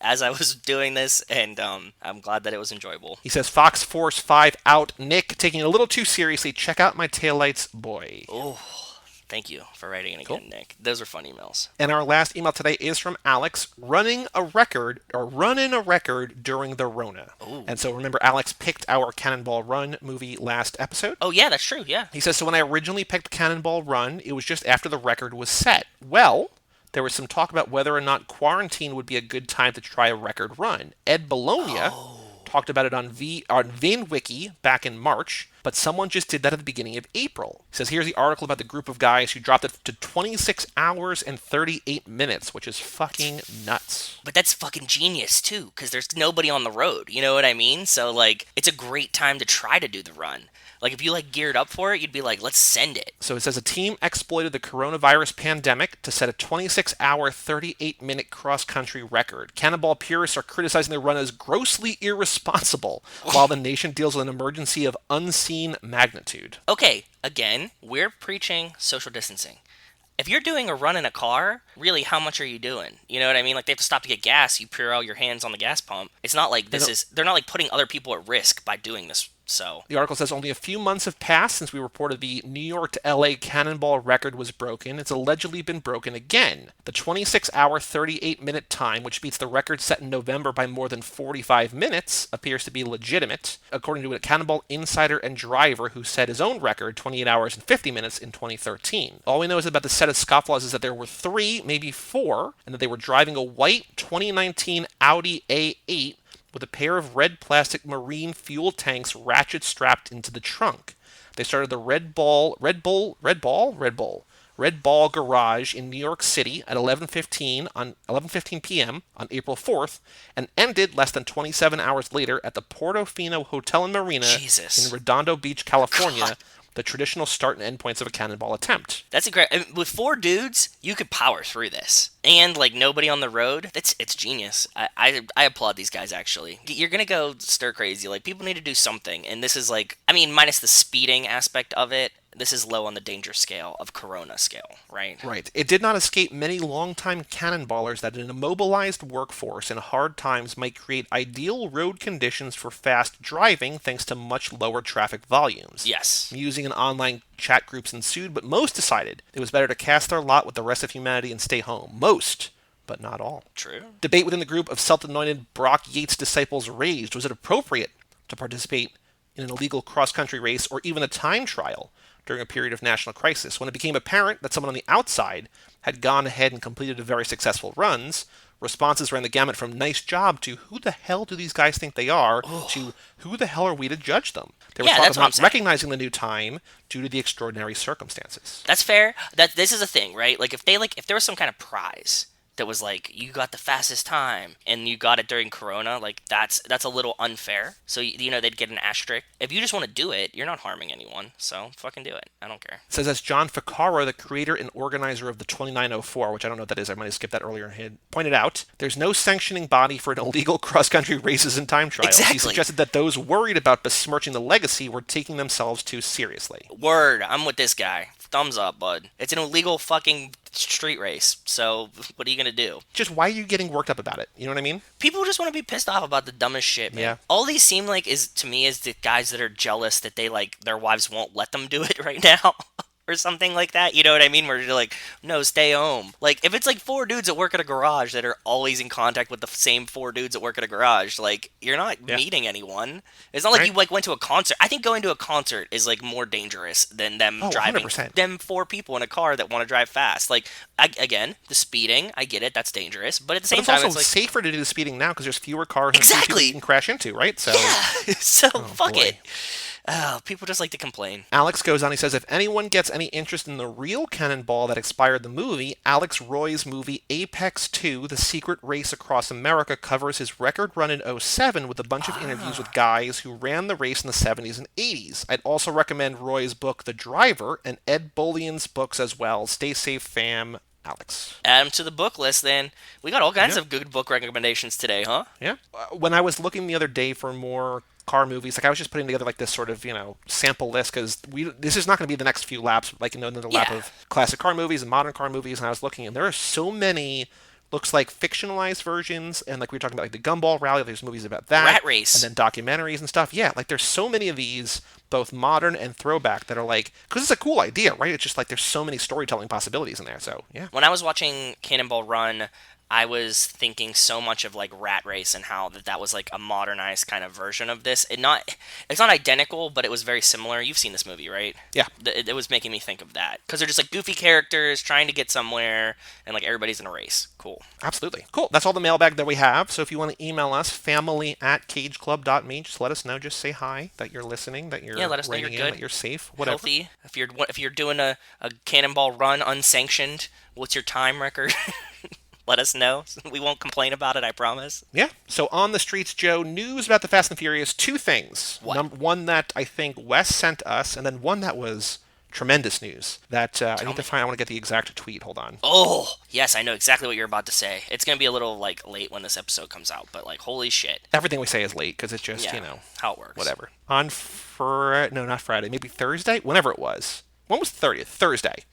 as I was doing this, and I'm glad that it was enjoyable.
He says Fox Force 5 out. Nick, taking it a little too seriously. Check out my taillights, boy.
Oh, thank you for writing it again,
Cool.
Nick. Those are fun emails.
And our last email today is from Alex, running a record during the Rona.
Ooh.
And so remember, Alex picked our Cannonball Run movie last episode.
Oh yeah, that's true. Yeah.
He says, so when I originally picked Cannonball Run, it was just after the record was set. Well, there was some talk about whether or not quarantine would be a good time to try a record run. Ed Bologna talked about it on VinWiki back in March, but someone just did that at the beginning of April. He says, here's the article about the group of guys who dropped it to 26 hours and 38 minutes, which is fucking nuts.
But that's fucking genius too, because there's nobody on the road. You know what I mean? So like, it's a great time to try to do the run. Like if you like geared up for it, you'd be like, let's send it.
So it says a team exploited the coronavirus pandemic to set a 26-hour, 38-minute cross-country record. Cannonball purists are criticizing the run as grossly irresponsible, while the nation deals with an emergency of unseen magnitude.
Okay, again, we're preaching social distancing. If you're doing a run in a car, really, how much are you doing? You know what I mean? Like they have to stop to get gas. You pour out your hands on the gas pump. It's not like they're not like putting other people at risk by doing this. So
The article says only a few months have passed since we reported the New York to LA Cannonball record was broken. It's allegedly been broken again. The 26-hour, 38-minute time, which beats the record set in November by more than 45 minutes, appears to be legitimate, according to a Cannonball insider and driver who set his own record, 28 hours and 50 minutes, in 2013. All we know is about the set of scofflaws is that there were 3, maybe 4, and that they were driving a white 2019 Audi A8 with a pair of red plastic marine fuel tanks ratchet strapped into the trunk. They started the Red Ball Garage in New York City at 11:15 p.m. on April 4th, and ended less than 27 hours later at the Portofino Hotel and Marina
Jesus.
in Redondo Beach, California.
God.
The traditional start and end points of a cannonball attempt.
that's incredible. With 4 dudes, you could power through this, and like nobody on the road. It's genius. I applaud these guys. Actually, you're gonna go stir crazy. Like people need to do something, and this is like, I mean, minus the speeding aspect of it. This is low on the danger scale of Corona scale, right?
Right. It did not escape many longtime cannonballers that an immobilized workforce in hard times might create ideal road conditions for fast driving thanks to much lower traffic volumes.
Yes.
Musing and online chat groups ensued, but most decided it was better to cast their lot with the rest of humanity and stay home. Most, but not all.
True.
Debate within the group of self-anointed Brock Yates disciples raged. Was it appropriate to participate in an illegal cross-country race or even a time trial during a period of national crisis? When it became apparent that someone on the outside had gone ahead and completed very successful runs, responses ran the gamut from nice job to who the hell do these guys think they are to who the hell are we to judge them? There was
Yeah,
talk
that's
of
what I'm
not
saying.
recognizing the new time due to the extraordinary circumstances.
That's fair. This is a thing, right? Like if there was some kind of prize that was like you got the fastest time and you got it during Corona, like that's a little unfair. So you know they'd get an asterisk. If you just want to do it, you're not harming anyone. So fucking do it. I don't care.
It says, as John Ficarra, the creator and organizer of the 2904, which I don't know what that is, I might have skipped that earlier, had pointed out, there's no sanctioning body for an illegal cross-country races and time trials.
Exactly.
He suggested that those worried about besmirching the legacy were taking themselves too seriously.
Word, I'm with this guy. Thumbs up, bud. It's an illegal fucking street race. So what are you gonna do?
Just why are you getting worked up about it? You know what I mean?
People just want to be pissed off about the dumbest shit, man.
Yeah.
All these seem like is to me is the guys that are jealous that they like their wives won't let them do it right now. Or something like that, you know what I mean? Where you're like, no, stay home. Like, if it's like 4 dudes that work at a garage that are always in contact with the same 4 dudes that work at a garage, like, you're not meeting anyone. It's not like you like went to a concert. I think going to a concert is like more dangerous than them driving
100%.
them 4 people in a car that want to drive fast. Like, again, the speeding, I get it, that's dangerous, but at the same
But
time,
it's also
it's like
safer to do the speeding now because there's fewer cars and fewer
Exactly.
people you can crash into, right? So,
yeah. So fuck
boy.
it. Oh, people just like to complain.
Alex goes on, he says, if anyone gets any interest in the real cannonball that expired the movie, Alex Roy's movie Apex 2, The Secret Race Across America covers his record run in '07 with a bunch of interviews with guys who ran the race in the 70s and 80s. I'd also recommend Roy's book, The Driver, and Ed Bullien's books as well. Stay safe, fam. Alex.
Add them to the book list then. We got all kinds
Yeah.
of good book recommendations today, huh?
Yeah. When I was looking the other day for more car movies, like I was just putting together like this sort of sample list because this is not going to be the next few laps, like another lap
Yeah.
of classic car movies and modern car movies. And I was looking, and there are so many. Looks like fictionalized versions, and like we were talking about, like the Gumball Rally. There's movies about that,
Rat Race.
and then documentaries and stuff. Yeah, like there's so many of these, both modern and throwback, that are like, because it's a cool idea, right? It's just like there's so many storytelling possibilities in there. So yeah,
When I was watching Cannonball Run, I was thinking so much of like Rat Race and how that was like a modernized kind of version of this. It's not identical, but it was very similar. You've seen this movie, right?
yeah.
It was making me think of that because they're just like goofy characters trying to get somewhere, and like everybody's in a race. Cool.
Absolutely. Cool. That's all the mailbag that we have. So if you want to email us, family@cageclub.me, just let us know. Just say hi, that you're listening, that you're
Let us know you're
writing
good,
that you're safe, whatever.
healthy. If you're doing a Cannonball Run unsanctioned, what's your time record? Let us know. We won't complain about it, I promise.
Yeah. So on the streets, Joe, news about the Fast and Furious, two things.
What?
One that I think Wes sent us, and then one that was tremendous news that I need to find. I want to get the exact tweet. Hold on.
Oh, yes, I know exactly what you're about to say. It's going to be a little like late when this episode comes out, but like holy shit.
Everything we say is late because it's just,
Yeah, how it works.
whatever. On no, not Friday, maybe Thursday, whenever it was. When was the 30th? Thursday.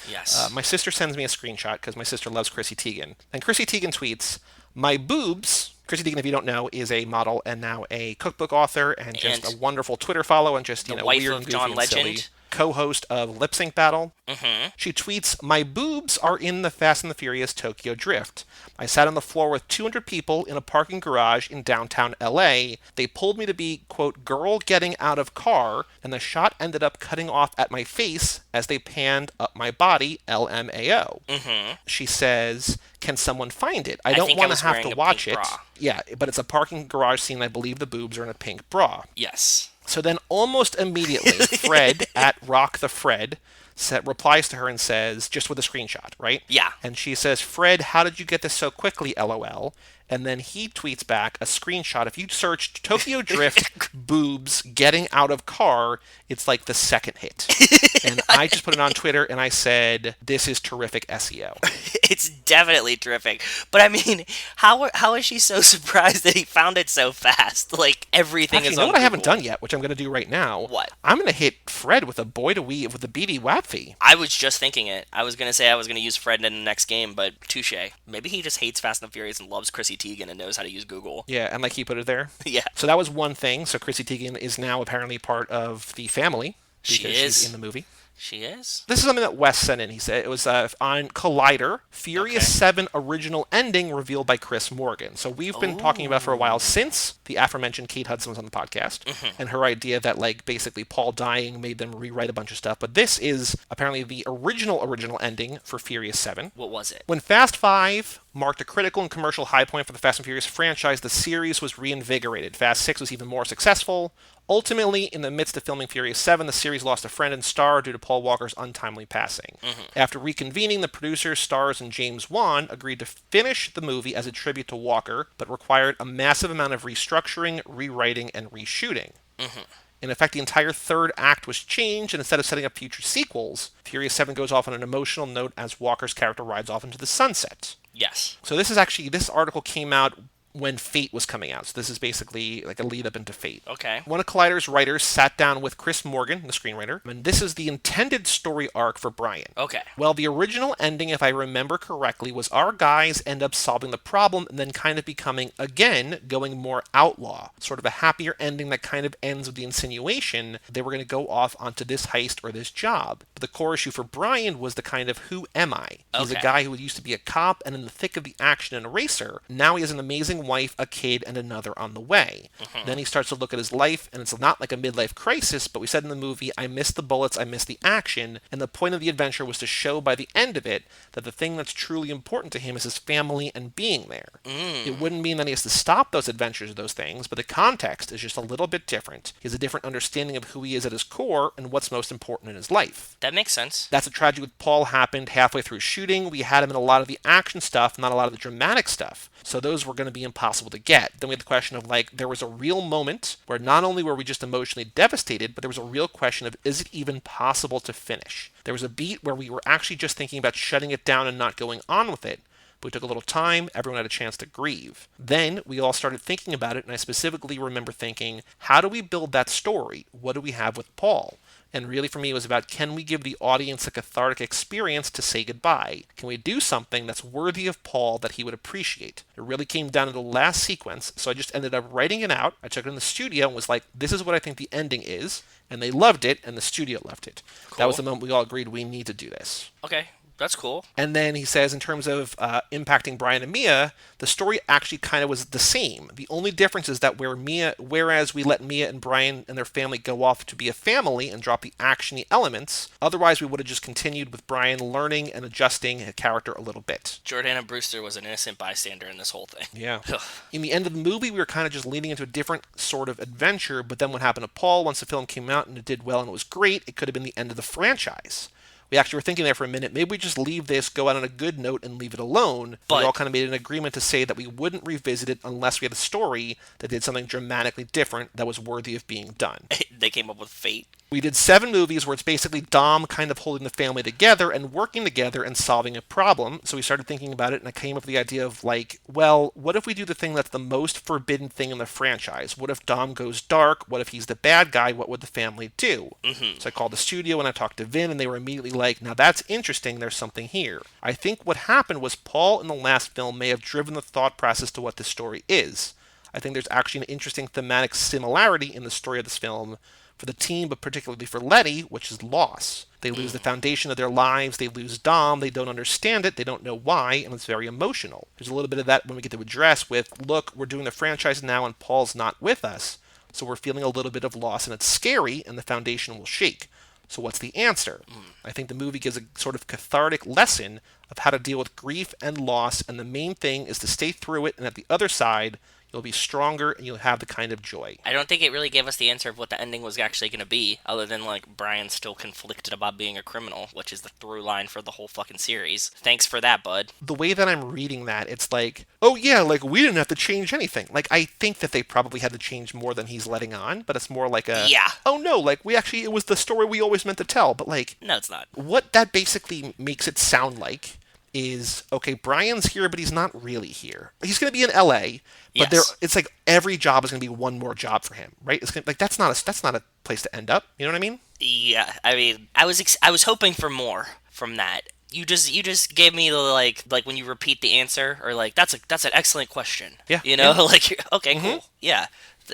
Yes.
My sister sends me a screenshot because my sister loves Chrissy Teigen. And Chrissy Teigen tweets, my boobs. Chrissy Teigen, if you don't know, is a model and now a cookbook author and just
And
a wonderful Twitter follow and just,
the
weird
wife
and
of
goofy
John
and silly.
Legend.
Co-host of Lip Sync Battle.
Mm-hmm.
She tweets, my boobs are in the Fast and the Furious Tokyo Drift. I sat on the floor with 200 people in a parking garage in downtown LA. They pulled me to be, quote, girl getting out of car, and the shot ended up cutting off at my face as they panned up my body, LMAO.
Mm-hmm.
She says, can someone find it? I
I
don't
think I
want
was
to have
wearing
to
a
watch
pink
it.
bra.
Yeah, but it's a parking garage scene. I believe the boobs are in a pink bra.
Yes.
So then almost immediately, Fred at Rock the Fred replies to her and says, just with a screenshot, right?
Yeah.
And she says, Fred, how did you get this so quickly, LOL? And then he tweets back a screenshot. If you searched Tokyo Drift boobs getting out of car, it's like the second hit. And I just put it on Twitter and I said, this is terrific SEO.
It's definitely terrific. But I mean, how is she so surprised that he found it so fast? Like everything
Actually,
is
you know
on
what I haven't
Google.
done yet, which I'm going to do right now?
What?
I'm going to hit Fred with a boy to weave with a BD WAP fee.
I was just thinking it. I was gonna say I was gonna use Fred in the next game, but touche. Maybe he just hates Fast and the Furious and loves Chrissy Teigen and knows how to use Google.
Yeah, and like he put it there.
Yeah,
So that was one thing. So Chrissy Teigen is now apparently part of the family because
She
she's
is.
in the movie.
she is.
This is something that Wes sent in. He said it was on Collider, Furious
Okay.
7 original ending revealed by Chris Morgan. So we've been talking about for a while since the aforementioned Kate Hudson was on the podcast and her idea that like basically Paul dying made them rewrite a bunch of stuff. But this is apparently the original ending for Furious 7.
What was it?
When Fast 5 marked a critical and commercial high point for the Fast and Furious franchise, the series was reinvigorated. Fast 6 was even more successful. Ultimately, in the midst of filming Furious 7, the series lost a friend and star due to Paul Walker's untimely passing. After reconvening, the producers, stars, and James Wan agreed to finish the movie as a tribute to Walker, but required a massive amount of restructuring, rewriting, and reshooting. In effect, the entire third act was changed, and instead of setting up future sequels, Furious 7 goes off on an emotional note as Walker's character rides off into the sunset.
Yes.
So this article came out when Fate was coming out. So this is basically like a lead up into Fate.
Okay.
One of Collider's writers sat down with Chris Morgan, the screenwriter, and this is the intended story arc for Brian.
Okay.
Well, the original ending, if I remember correctly, was our guys end up solving the problem and then kind of becoming, again, going more outlaw. Sort of a happier ending that kind of ends with the insinuation they were going to go off onto this heist or this job. But the core issue for Brian was the kind of who am I? He's a
Okay.
guy who used to be a cop and in the thick of the action and a racer. Now he has an amazing wife, a kid, and another on the way. Then he starts to look at his life, and it's not like a midlife crisis, but we said in the movie, I missed the bullets, I missed the action, and the point of the adventure was to show by the end of it that the thing that's truly important to him is his family and being there. It wouldn't mean that he has to stop those adventures or those things, but the context is just a little bit different. He has a different understanding of who he is at his core and what's most important in his life.
That makes sense.
That's a tragedy with Paul happened halfway through shooting. We had him in a lot of the action stuff, not a lot of the dramatic stuff. So those were going to be impossible to get. Then we had the question of like, there was a real moment where not only were we just emotionally devastated, but there was a real question of, is it even possible to finish? There was a beat where we were actually just thinking about shutting it down and not going on with it. But we took a little time, everyone had a chance to grieve. Then we all started thinking about it, and I specifically remember thinking, how do we build that story? What do we have with Paul? And really for me it was about, can we give the audience a cathartic experience to say goodbye? Can we do something that's worthy of Paul that he would appreciate? It really came down to the last sequence, so I just ended up writing it out. I took it in the studio and was like, this is what I think the ending is. And they loved it, and the studio loved it. Cool. That was the moment we all agreed we need to do this.
Okay. That's cool.
And then he says, in terms of impacting Brian and Mia, the story actually kind of was the same. The only difference is that whereas we let Mia and Brian and their family go off to be a family and drop the actiony elements, otherwise we would have just continued with Brian learning and adjusting his character a little bit.
Jordana Brewster was an innocent bystander in this whole thing.
Yeah. In the end of the movie, we were kind of just leading into a different sort of adventure, but then what happened to Paul, once the film came out and it did well and it was great, it could have been the end of the franchise. We actually were thinking there for a minute, maybe we just leave this, go out on a good note, and leave it alone. But we all kind of made an agreement to say that we wouldn't revisit it unless we had a story that did something dramatically different that was worthy of being done.
They came up with Fate.
We did 7 movies where it's basically Dom kind of holding the family together and working together and solving a problem. So we started thinking about it, and I came up with the idea of like, well, what if we do the thing that's the most forbidden thing in the franchise? What if Dom goes dark? What if he's the bad guy? What would the family do? So I called the studio and I talked to Vin, and they were immediately like, now that's interesting, there's something here. I think what happened was Paul in the last film may have driven the thought process to what this story is. I think there's actually an interesting thematic similarity in the story of this film for the team, but particularly for Letty, which is loss. They lose the foundation of their lives, they lose Dom, they don't understand it, they don't know why, and it's very emotional. There's a little bit of that when we get to address with, look, we're doing the franchise now and Paul's not with us, so we're feeling a little bit of loss, and it's scary, and the foundation will shake. So what's the answer? I think the movie gives a sort of cathartic lesson of how to deal with grief and loss, and the main thing is to stay through it, and at the other side, you'll be stronger and you'll have the kind of joy.
I don't think it really gave us the answer of what the ending was actually going to be, other than like Brian still conflicted about being a criminal, which is the through line for the whole fucking series. Thanks for that, bud.
The way that I'm reading that, it's like, oh yeah, like we didn't have to change anything. Like I think that they probably had to change more than he's letting on, but it's more like a,
yeah,
oh no, like it was the story we always meant to tell, but like,
no, it's not.
What that basically makes it sound like is, okay, Brian's here, but he's not really here. He's going to be in LA, but
yes.
it's like every job is going to be one more job for him, right? It's gonna, like that's not a place to end up. You know what I mean?
Yeah, I mean, I was hoping for more from that. You just gave me the like when you repeat the answer, or like that's an excellent question.
Yeah,
you know,
yeah.
like okay, cool, yeah.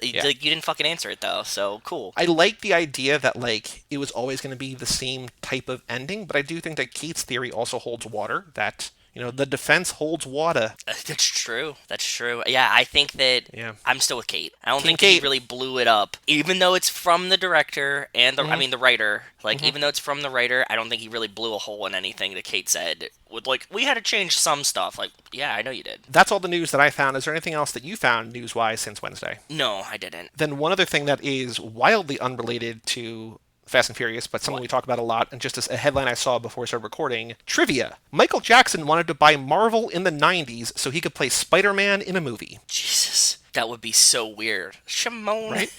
Yeah.
Like you didn't fucking answer it though, so cool.
I like the idea that like it was always going to be the same type of ending, but I do think that Kate's theory also holds water. That the defense holds water.
That's true. That's true. Yeah, I think that I'm still with Kate. I don't think
Kate.
He really blew it up, even though it's from the director and the writer. Like even though it's from the writer, I don't think he really blew a hole in anything that Kate said. With like, we had to change some stuff. Like, yeah, I know you did.
That's all the news that I found. Is there anything else that you found news-wise since Wednesday?
No, I didn't.
Then one other thing that is wildly unrelated to Fast and Furious, but something we talk about a lot, and just as a headline I saw before we started recording, trivia. Michael Jackson wanted to buy Marvel in the 90s so he could play Spider-Man in a movie.
Jesus. That would be so weird. Shimon.
Right?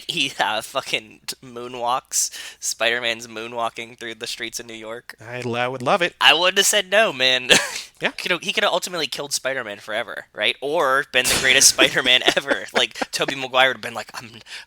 he fucking moonwalks. Spider-Man's moonwalking through the streets of New York.
I would love it.
I wouldn't have said no, man.
Yeah.
He could have ultimately killed Spider-Man forever, right? Or been the greatest Spider-Man ever. Like, Tobey Maguire would have been like,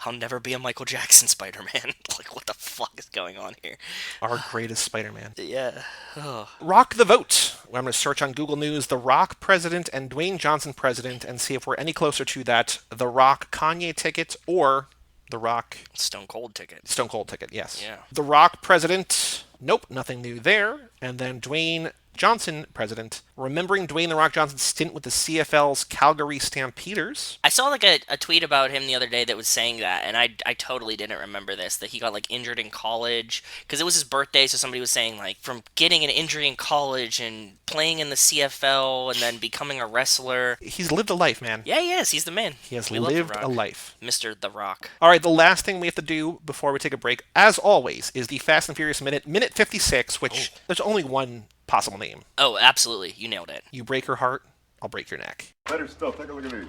I'll never be a Michael Jackson Spider-Man. Like, what the fuck is going on here?
Our greatest Spider-Man.
Yeah. Oh.
Rock the vote. I'm going to search on Google News, The Rock president and Dwayne Johnson president, and see if we're any closer to that The Rock Kanye ticket or The Rock
Stone Cold ticket.
Stone Cold ticket, yes.
Yeah.
The Rock president, nope, nothing new there. And then Dwayne Johnson, president, remembering Dwayne The Rock Johnson's stint with the CFL's Calgary Stampeders.
I saw like a tweet about him the other day that was saying that, and I totally didn't remember this, that he got like injured in college because it was his birthday, so somebody was saying like from getting an injury in college and playing in the CFL and then becoming a wrestler.
He's lived a life, man.
Yeah, he is. He's the man.
He has
We love The
lived
Rock.
a life.
Mr. The Rock.
All right, the last thing we have to do before we take a break, as always, is the Fast and Furious Minute, Minute 56, which there's only one possible name.
Oh, absolutely. You nailed it.
You break her heart, I'll break your neck.
Better stuff. Take a look at these.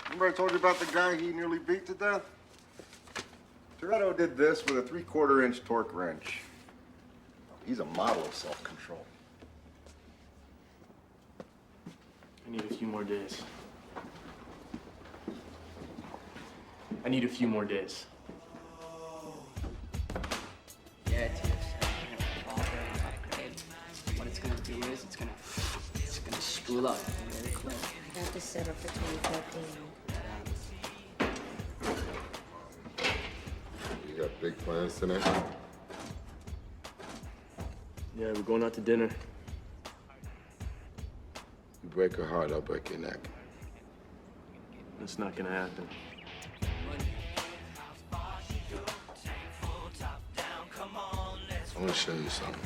Remember I told you about the guy he nearly beat to death? Toretto did this with a 3/4-inch torque wrench. He's a model of self-control.
I need a few more days. I need a few more days.
Yeah, it's what it's gonna do is it's gonna spool up really quick.
I have to set up for 2013.
You got big plans tonight?
Yeah, we're going out to dinner.
You break her heart, I'll break your neck.
It's not gonna happen.
I want to show you something.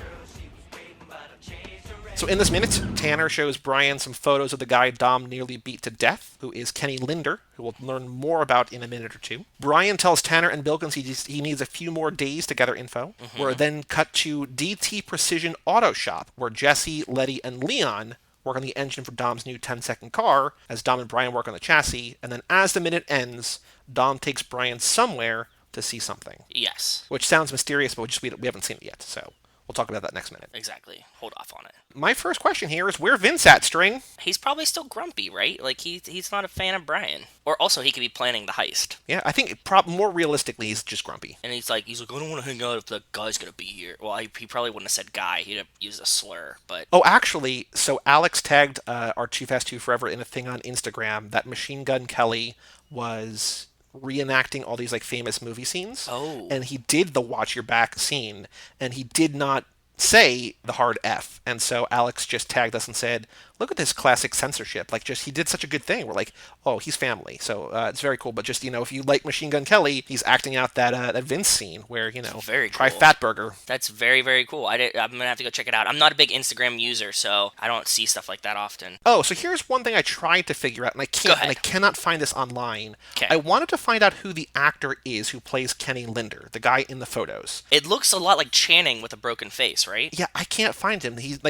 So in this minute, Tanner shows Brian some photos of the guy Dom nearly beat to death, who is Kenny Linder, who we'll learn more about in a minute or two. Brian tells Tanner and Bilkins he needs a few more days to gather info. We're then cut to DT Precision Auto Shop, where Jesse, Letty, and Leon work on the engine for Dom's new 10-second car, as Dom and Brian work on the chassis, and then as the minute ends, Dom takes Brian somewhere to see something.
Yes.
Which sounds mysterious, but we haven't seen it yet, so we'll talk about that next minute.
Exactly. Hold off on it.
My first question here is where Vince at, String?
He's probably still grumpy, right? Like he's not a fan of Brian. Or also he could be planning the heist.
Yeah, I think more realistically, he's just grumpy.
And he's like, I don't want to hang out if the guy's gonna be here. Well, he probably wouldn't have said guy. He'd have used a slur. But
Oh, actually, so Alex tagged our Too Fast Too Forever in a thing on Instagram that Machine Gun Kelly was reenacting all these like famous movie scenes.
Oh.
And he did the watch your back scene, and he did not say the hard F. And so Alex just tagged us and said, look at this classic censorship. Like, just, he did such a good thing. We're like, oh, he's family. So it's very cool. But just, if you like Machine Gun Kelly, he's acting out that Vince scene where,
Very
try
cool.
Fatburger.
That's very, very cool. I'm going to have to go check it out. I'm not a big Instagram user, so I don't see stuff like that often.
Oh, so here's one thing I tried to figure out, and I
Go
can't,
ahead.
and I cannot find this online.
Okay.
I wanted to find out who the actor is who plays Kenny Linder, the guy in the photos.
It looks a lot like Channing with a broken face, right?
Yeah, I can't find him. He's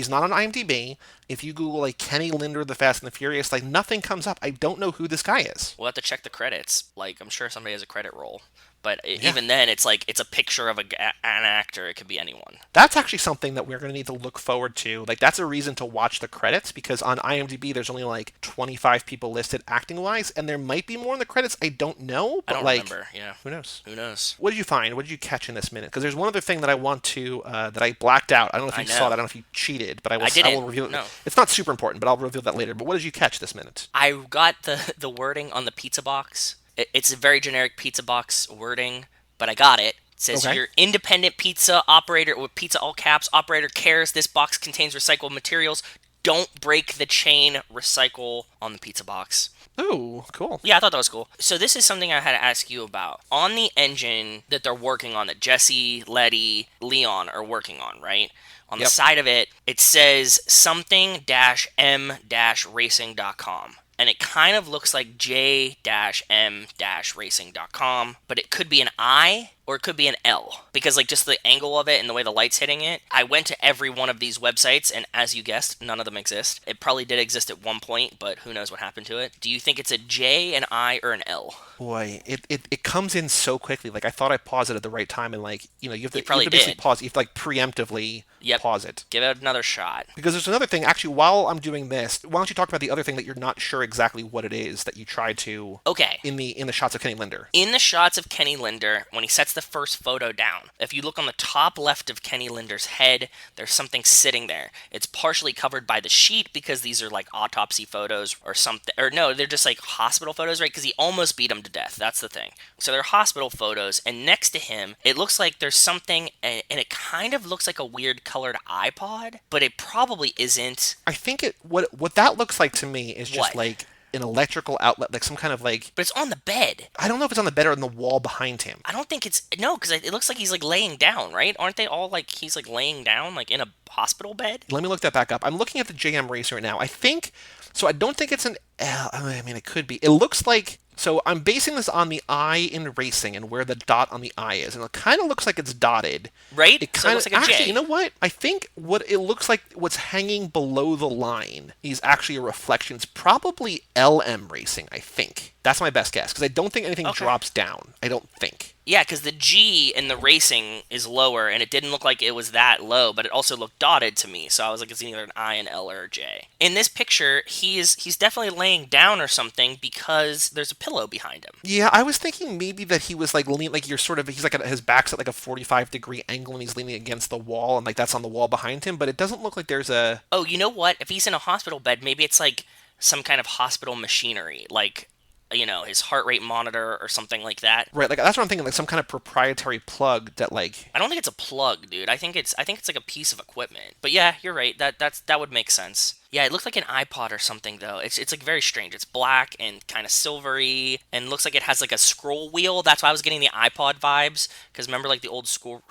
not on IMDb. If you Google like Kenny Linder, The Fast and the Furious, like nothing comes up. I don't know who this guy is.
We'll have to check the credits. Like, I'm sure somebody has a credit roll. But even then, it's like, it's a picture of an actor. It could be anyone.
That's actually something that we're going to need to look forward to. Like, that's a reason to watch the credits, because on IMDb, there's only like 25 people listed acting-wise, and there might be more in the credits. I don't know, but
I don't remember, yeah.
Who knows?
Who knows?
What did you find? What did you catch in this minute? Because there's one other thing that I want to, that I blacked out. I don't know if you saw that. I don't know if you cheated, but I will reveal it.
No.
It's not super important, but I'll reveal that later. But what did you catch this minute?
I got the wording on the pizza box. It's a very generic pizza box wording, but I got it. It says,
Okay.
Your independent pizza operator, with pizza all caps, operator cares this box contains recycled materials. Don't break the chain, recycle on the pizza box.
Ooh, cool.
Yeah, I thought that was cool. So this is something I had to ask you about. On the engine that they're working on, that Jesse, Letty, Leon are working on, right? On the side of it, it says something-m-racing.com. And it kind of looks like j-m-racing.com, but it could be an I or it could be an L, because like just the angle of it and the way the light's hitting it. I went to every one of these websites, and as you guessed, none of them exist. It probably did exist at one point, but who knows what happened to it. Do you think it's a J, an I, or an L?
Boy, it comes in so quickly. Like, I thought I paused it at the right time, and like, you have to,
probably
basically
did.
pause. You have to like preemptively pause it.
Give it another shot.
Because there's another thing, actually, while I'm doing this, why don't you talk about the other thing that you're not sure exactly what it is that you tried to...
Okay.
In the shots of Kenny Linder.
In the shots of Kenny Linder, when he sets the first photo down. If you look on the top left of Kenny Linder's head, there's something sitting there. It's partially covered by the sheet because these are like autopsy photos or something. Or no, they're just like hospital photos, right? Because he almost beat him to death. That's the thing. So they're hospital photos, and next to him, it looks like there's something, and it kind of looks like a weird colored iPod, but it probably isn't.
I think what that looks like to me is just
What?
like an electrical outlet, like some kind of like.
But it's on the bed.
I don't know if it's on the bed or on the wall behind him.
I don't think it's no, because it looks like he's like laying down, right? Aren't they all like he's like laying down, like in a hospital bed?
Let me look that back up. I'm looking at the JM Racer right now. I think so. I don't think it's an L. I mean, it could be. It looks like. So I'm basing this on the eye in racing and where the dot on the eye is, and it kind of looks like it's dotted.
Right?
It
So it
kind
looks
of
like a
actually.
J.
You know what? I think what it looks like, what's hanging below the line, is actually a reflection. It's probably LM Racing. I think that's my best guess because I don't think anything
Okay.
drops down. I don't think.
Yeah, because the G in the racing is lower, and it didn't look like it was that low, but it also looked dotted to me. So I was like, it's either an I, an L, or a J. In this picture, he's definitely laying down or something because there's a pillow behind him.
Yeah, I was thinking maybe that he was like leaning, like you're sort of, he's like his back's at like a 45-degree angle and he's leaning against the wall and like that's on the wall behind him, but it doesn't look like there's a.
Oh, you know what? If he's in a hospital bed, maybe it's like some kind of hospital machinery, like, you know, his heart rate monitor or something like that.
Right, like that's what I'm thinking, like some kind of proprietary plug that like.
I don't think it's a plug, dude. I think it's like a piece of equipment. But yeah, you're right. That would make sense. Yeah, it looks like an iPod or something though. It's like very strange. It's black and kind of silvery and looks like it has like a scroll wheel. That's why I was getting the iPod vibes because remember like the old scroll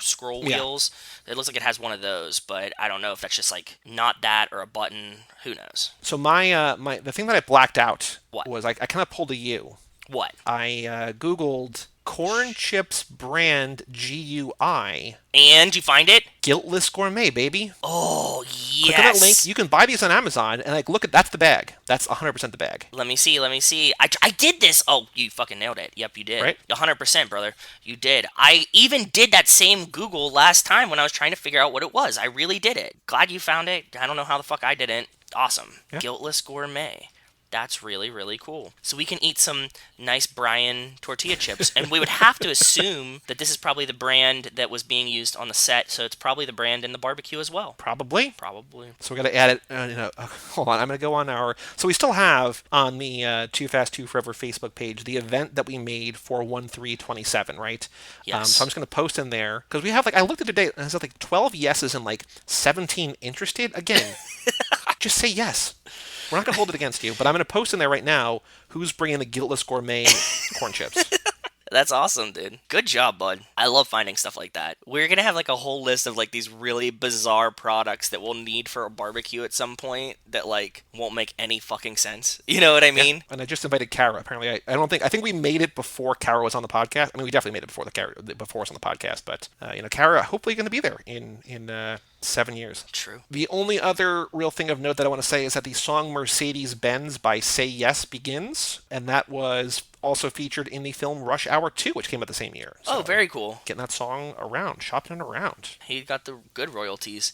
Yeah.
wheels? It looks like it has one of those, but I don't know if that's just like not that or a button. Who knows?
So my the thing that I blacked out
What?
was like I kind of pulled a U.
What?
I Googled corn chips brand GUI
And you find it?
guiltless gourmet, baby.
Oh, yes.
Click on that link. You can buy these on Amazon and like look at that's the bag. That's 100% the bag.
Let me see. I did this. Oh, you fucking nailed it. Yep, you did.
Right?
100%, brother. You did. I even did that same Google last time when I was trying to figure out what it was. I really did it. Glad you found it. I don't know how the fuck I didn't. Awesome.
Yeah.
Guiltless gourmet. That's really, really cool. So we can eat some nice Brian tortilla chips. And we would have to assume that this is probably the brand that was being used on the set. So it's probably the brand in the barbecue as well.
Probably.
Probably.
So we got to add it. Hold on, I'm going to go on our. So we still have on the Too Fast Too Forever Facebook page the event that we made for 1327, right?
Yes.
So I'm just going to post in there because we have like I looked at the date and it has like 12 yeses and like 17 interested. Again, just say yes. We're not going to hold it against you, but I'm going to post in there right now who's bringing the guiltless gourmet corn chips.
That's awesome, dude. Good job, bud. I love finding stuff like that. We're gonna have like a whole list of like these really bizarre products that we'll need for a barbecue at some point that like won't make any fucking sense. You know what I mean?
And I just invited Kara. Apparently, I think we made it before Kara was on the podcast. I mean, we definitely made it before us on the podcast. But Kara, hopefully going to be there in 7 years.
True.
The only other real thing of note that I want to say is that the song Mercedes-Benz by Say Yes begins, and that was also featured in the film Rush Hour 2, which came out the same year.
Oh,
So,
very cool.
getting that song around, shopping it around.
He got the good royalties.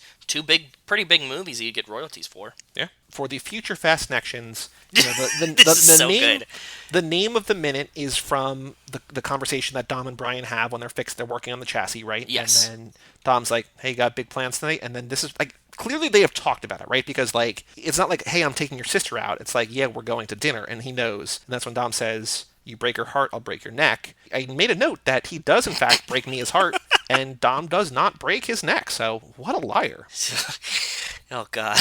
Pretty big movies that you get royalties for.
Yeah. For the future Fast Connections,
This is so
name,
good.
The name of the minute is from the conversation that Dom and Brian have when they're working on the chassis, right?
Yes.
And then Dom's like, "Hey, you got big plans tonight?" And then this is like clearly they have talked about it, right? Because like it's not like, "Hey, I'm taking your sister out." It's like, "Yeah, we're going to dinner," and he knows. And that's when Dom says, "You break her heart, I'll break your neck." I made a note that he does in fact break Mia's heart, and Dom does not break his neck. So what a liar.
Oh god.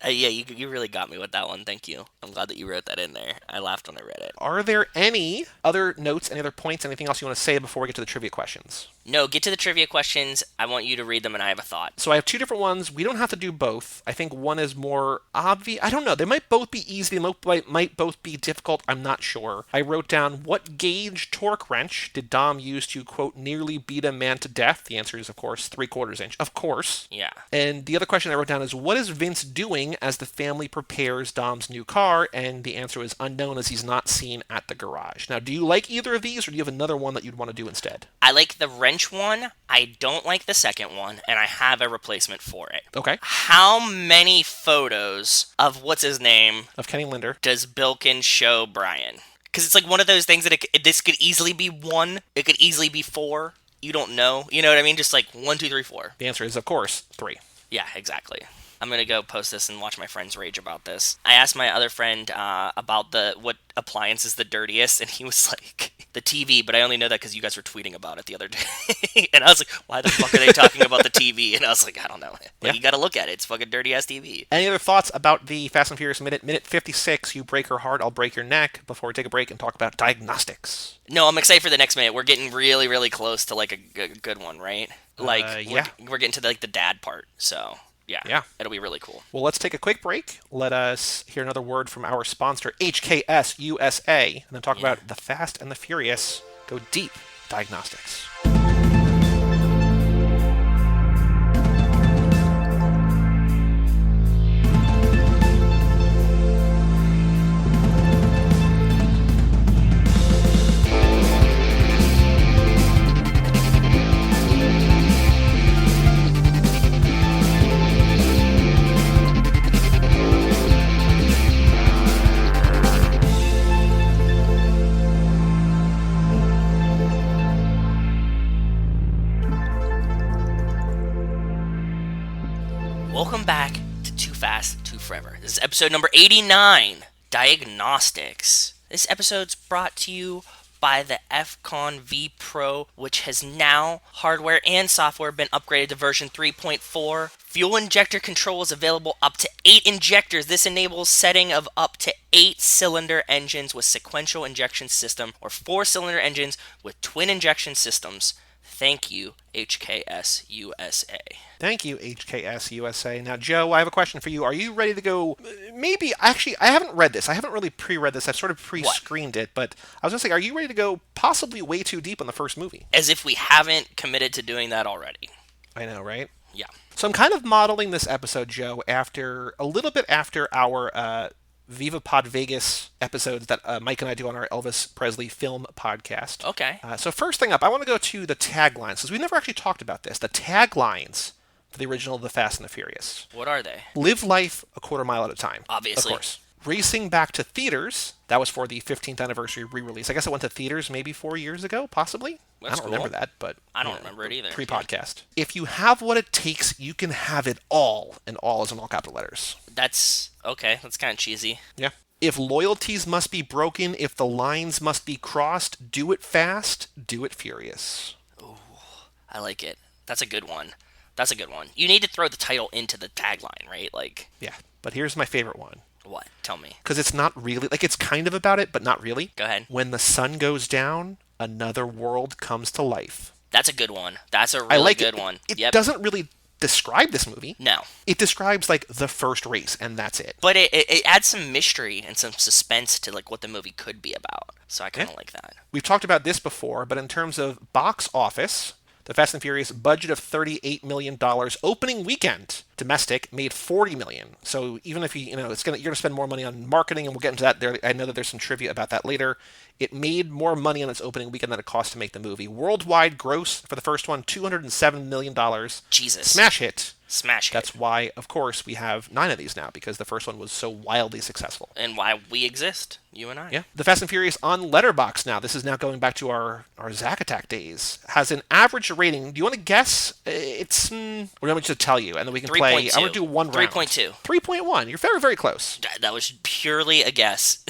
Yeah, you really got me with that one. Thank you. I'm glad that you wrote that in there. I laughed when I read it.
Are there any other notes, any other points, anything else you want to say before we get to the trivia questions?
No, get to the trivia questions. I want you to read them and I have a thought.
So I have two different ones. We don't have to do both. I think one is more obvious. I don't know. They might both be easy. They might both be difficult. I'm not sure. I wrote down, what gauge torque wrench did Dom use to, quote, nearly beat a man to death? The answer is, of course, 3/4 inch. Of course.
Yeah.
And the other question I wrote down is, what is Vince doing as the family prepares Dom's new car? And the answer is unknown, as he's not seen at the garage. Now, do you like either of these, or do you have another one that you'd want to do instead?
I like the wrench one. I don't like the second one, and I have a replacement for it.
Okay.
How many photos of what's his name
Of Kenny Linder.
does Bilkin show Brian? Because it's like one of those things that this could easily be one. It could easily be four. you don't know. You know what I mean? Just like 1, 2, 3, 4.
The answer is, of course, 3.
Yeah, exactly. I'm gonna go post this and watch my friends rage about this. I asked my other friend about what appliance is the dirtiest, and he was like, the TV. But I only know that because you guys were tweeting about it the other day, and I was like, why the fuck are they talking about the TV? And I was like, I don't know. Like,
Yeah.
you got to look at it. It's fucking dirty ass TV.
Any other thoughts about the Fast and Furious minute 56? You break her heart, I'll break your neck. Before we take a break and talk about Diagnostics.
No, I'm excited for the next minute. We're getting really, really close to like a good one, right? Like,
yeah.
we're getting to the dad part. So yeah, it'll be really cool.
Well, let's take a quick break. Let us hear another word from our sponsor, HKS USA, and then talk about the Fast and the Furious Go Deep Diagnostics.
Welcome back to Too Fast, Too Forever. This is episode number 89, Diagnostics. This episode's brought to you by the FCON V Pro, which has now, hardware and software, been upgraded to version 3.4. Fuel injector control is available up to 8 injectors. This enables setting of up to 8-cylinder engines with sequential injection system or 4-cylinder engines with twin injection systems. Thank you, HKS USA.
Thank you, HKS USA. Now, Joe, I have a question for you. Are you ready to go? Maybe, actually, I haven't read this. I haven't really pre-read this. I've sort of pre-screened it, but I was going to say, are you ready to go possibly way too deep on the first movie?
As if we haven't committed to doing that already.
I know, right?
Yeah.
So I'm kind of modeling this episode, Joe, a little bit after our Viva Pod Vegas episodes that Mike and I do on our Elvis Presley film podcast.
Okay.
So first thing up, I want to go to the taglines, because we never actually talked about this. The taglines for the original The Fast and the Furious.
What are they?
Live life a quarter mile at a time.
Obviously.
Of course. Racing back to theaters. That was for the 15th anniversary re-release. I guess it went to theaters maybe 4 years ago, possibly.
That's
I don't remember
cool.
that, but
I don't remember it either.
Pre-podcast. If you have what it takes, you can have it all. And all is in all capital letters.
That's okay. That's kind of cheesy.
Yeah. If loyalties must be broken, if the lines must be crossed, do it fast, do it furious.
Ooh, I like it. That's a good one. That's a good one. You need to throw the title into the tagline, right? Like,
yeah. But here's my favorite one.
What? Tell me.
Because it's not really, like, it's kind of about it, but not really.
Go ahead.
When the sun goes down, another world comes to life.
That's a good one. That's a really good one.
It doesn't really describe this movie.
No.
It describes, like, the first race, and that's it.
But it adds some mystery and some suspense to, like, what the movie could be about. So I kind of like that.
We've talked about this before, but in terms of box office, the Fast and Furious budget of $38 million opening weekend domestic made $40 million. So even if you're going to spend more money on marketing, and we'll get into that there. I know that there's some trivia about that later. It made more money on its opening weekend than it cost to make the movie. Worldwide gross for the first one, $207 million.
Jesus.
Smash hit.
Smash hit.
That's why, of course, we have 9 of these now, because the first one was so wildly successful.
And why we exist, you and I.
Yeah. The Fast and Furious on Letterboxd now. This is now going back to our Zack Attack days. Has an average rating. Do you want to guess? It's... we're going to just tell you, and then we can play... I'm going to do one round.
3.2.
3.1. You're very, very close.
That was purely a guess.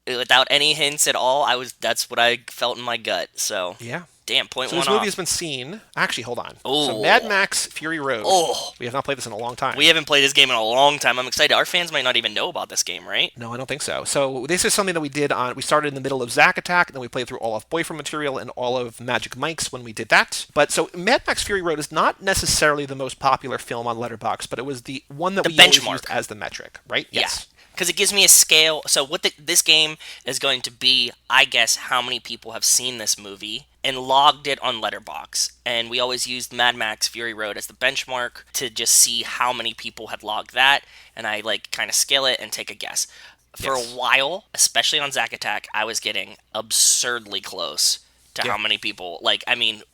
Without any hints at all, that's what I felt in my gut. So...
Yeah.
Damn, point
so
one
this movie
off.
has been seen... Actually, hold on.
Oh.
So Mad Max Fury Road.
Oh.
We have not played this in a long time.
We haven't played this game in a long time. I'm excited. Our fans might not even know about this game, right?
No, I don't think so. So this is something that we did on... We started in the middle of Zack Attack, and then we played through all of Boyfriend Material and all of Magic Mike's when we did that. But so Mad Max Fury Road is not necessarily the most popular film on Letterboxd, but it was the one that we always used as the metric, right? Yes.
Yeah. Because it gives me a scale. So what this game is going to be, I guess, how many people have seen this movie and logged it on Letterboxd. And we always used Mad Max Fury Road as the benchmark to just see how many people had logged that. And I kind of scale it and take a guess. For a while, especially on Zack Attack, I was getting absurdly close to how many people,